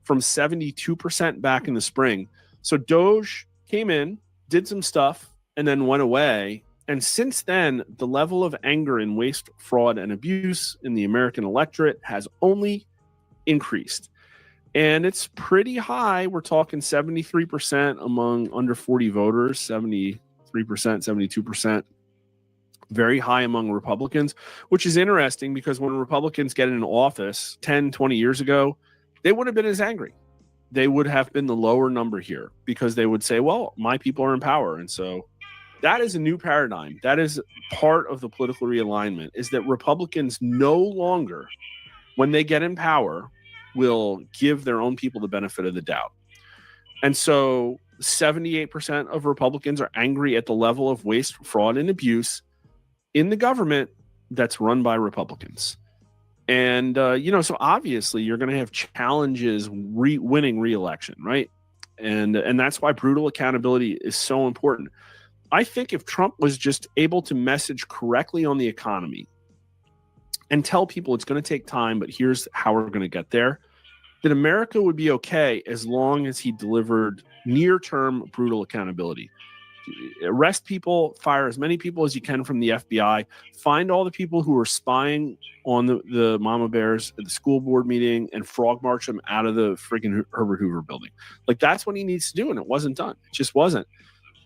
from 72% back in the spring. So Doge came in, did some stuff, and then went away. And since then, the level of anger in waste, fraud, and abuse in the American electorate has only increased. And it's pretty high. We're talking 73% among under 40 voters, 73%, 72%. Very high among Republicans, which is interesting because when Republicans get in office 10, 20 years ago, they would have been as angry. They would have been the lower number here because they would say, well, my people are in power. And so that is a new paradigm. That is part of the political realignment, is that Republicans no longer, when they get in power, will give their own people the benefit of the doubt. And so 78% of Republicans are angry at the level of waste, fraud, and abuse in the government that's run by Republicans. And, so obviously you're going to have challenges winning re-election, right? And that's why brutal accountability is so important. I think if Trump was just able to message correctly on the economy and tell people it's going to take time, but here's how we're going to get there, that America would be okay as long as he delivered near-term brutal accountability. Arrest people, fire as many people as you can from the FBI, find all the people who are spying on the mama bears at the school board meeting and frog march them out of the freaking Herbert Hoover building. Like, that's what he needs to do, and it wasn't done. It just wasn't.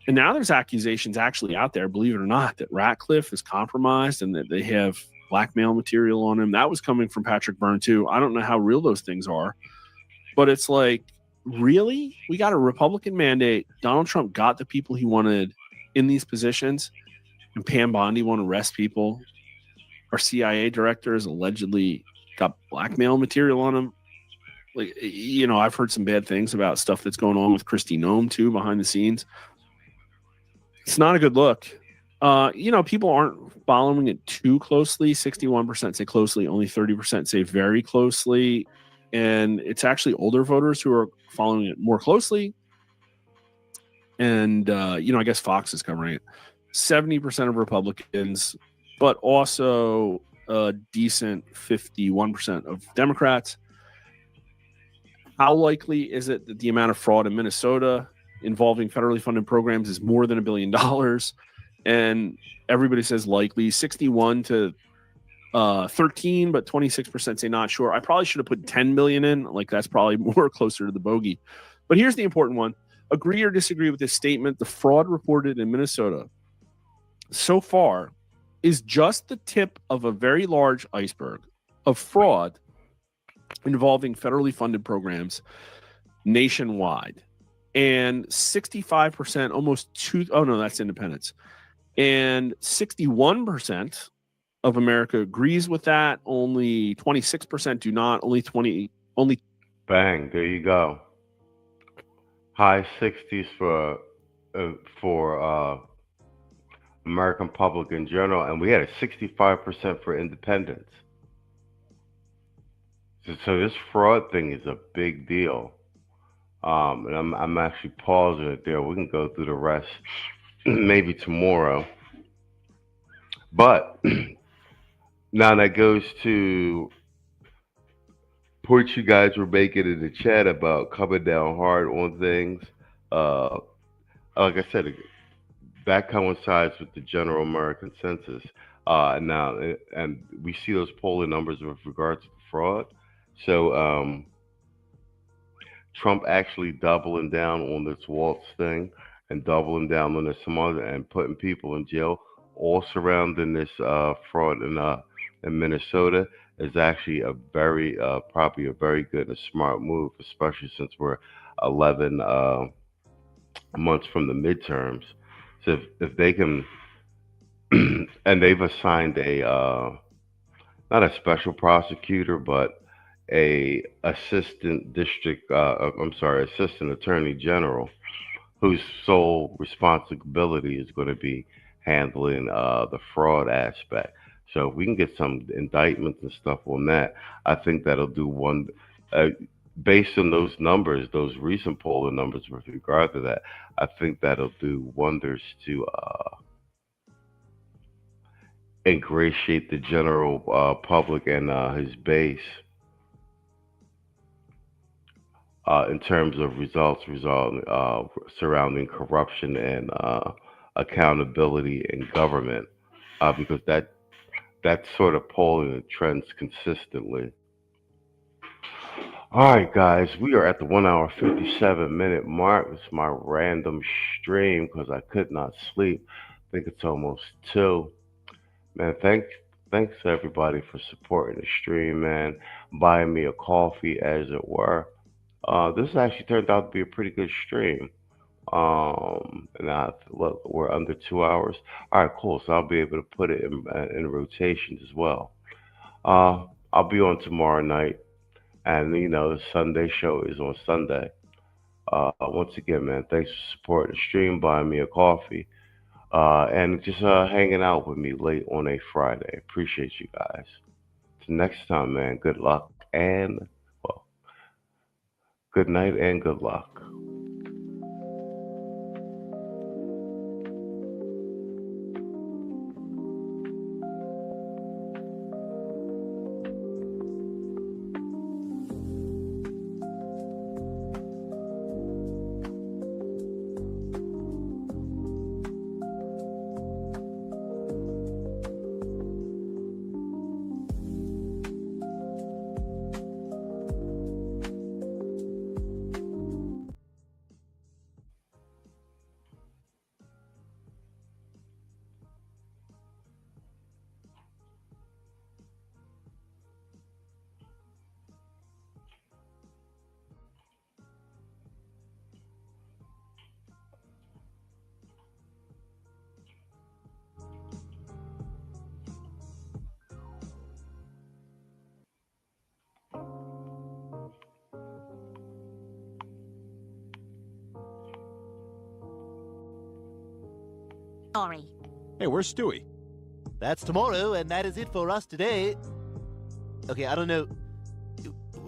And now there's accusations actually out there, believe it or not, that Ratcliffe is compromised and that they have blackmail material on him. That was coming from Patrick Byrne too. I don't know how real those things are, but it's like, really? We got a Republican mandate. Donald Trump got the people he wanted in these positions, and Pam Bondi won't arrest people. Our CIA director has allegedly got blackmail material on him. Like, I've heard some bad things about stuff that's going on with Kristi Noem too behind the scenes. It's not a good look. People aren't following it too closely. 61% say closely, only 30% say very closely. And it's actually older voters who are following it more closely. And, I guess Fox is covering it. 70% of Republicans, but also a decent 51% of Democrats. How likely is it that the amount of fraud in Minnesota involving federally funded programs is more than $1 billion? And everybody says likely. 61 to 13, but 26% say not sure. I probably should have put 10 million in. Like, that's probably more closer to the bogey. But here's the important one. Agree or disagree with this statement. The fraud reported in Minnesota so far is just the tip of a very large iceberg of fraud involving federally funded programs nationwide. And 65%, that's independents. And 61% of America agrees with that. Only 26% do not. Only Bang, there you go. High 60s for American public in general, and we had a 65% for independents. So this fraud thing is a big deal. And I'm actually pausing it there. We can go through the rest maybe tomorrow. But now that goes to points you guys were making in the chat about coming down hard on things. Like I said, that coincides with the general American census. Now, and we see those polling numbers with regards to fraud. So Trump actually doubling down on this Waltz thing and doubling down on this some other and putting people in jail, all surrounding this fraud in Minnesota is actually a very probably a very good and smart move, especially since we're 11 months from the midterms. So if they can, and they've assigned a not a special prosecutor, but a assistant attorney general, whose sole responsibility is going to be handling the fraud aspect. So if we can get some indictments and stuff on that, I think that'll do one. Based on those numbers, those recent polling numbers with regard to that, I think that'll do wonders to ingratiate the general public and his base in terms of results surrounding corruption and accountability in government, because that sort of polling trends consistently. All right, guys, we are at the 1 hour 57-minute mark. It's my random stream because I could not sleep. I think it's almost 2. Man, thanks to everybody for supporting the stream, man, buying me a coffee, as it were. This actually turned out to be a pretty good stream. And look, we're under 2 hours. All right, cool. So I'll be able to put it in rotations as well. I'll be on tomorrow night. And, the Sunday show is on Sunday. Once again, man, thanks for supporting the stream, buying me a coffee, and just hanging out with me late on a Friday. Appreciate you guys. Till next time, man, good luck and, well, good night and good luck. Sorry. Hey, where's Stewie? That's tomorrow, and that is it for us today. Okay, I don't know.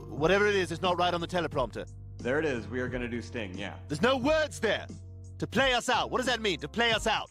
Whatever it is, it's not right on the teleprompter. There it is. We are going to do Sting, yeah. There's no words there. To play us out. What does that mean, to play us out?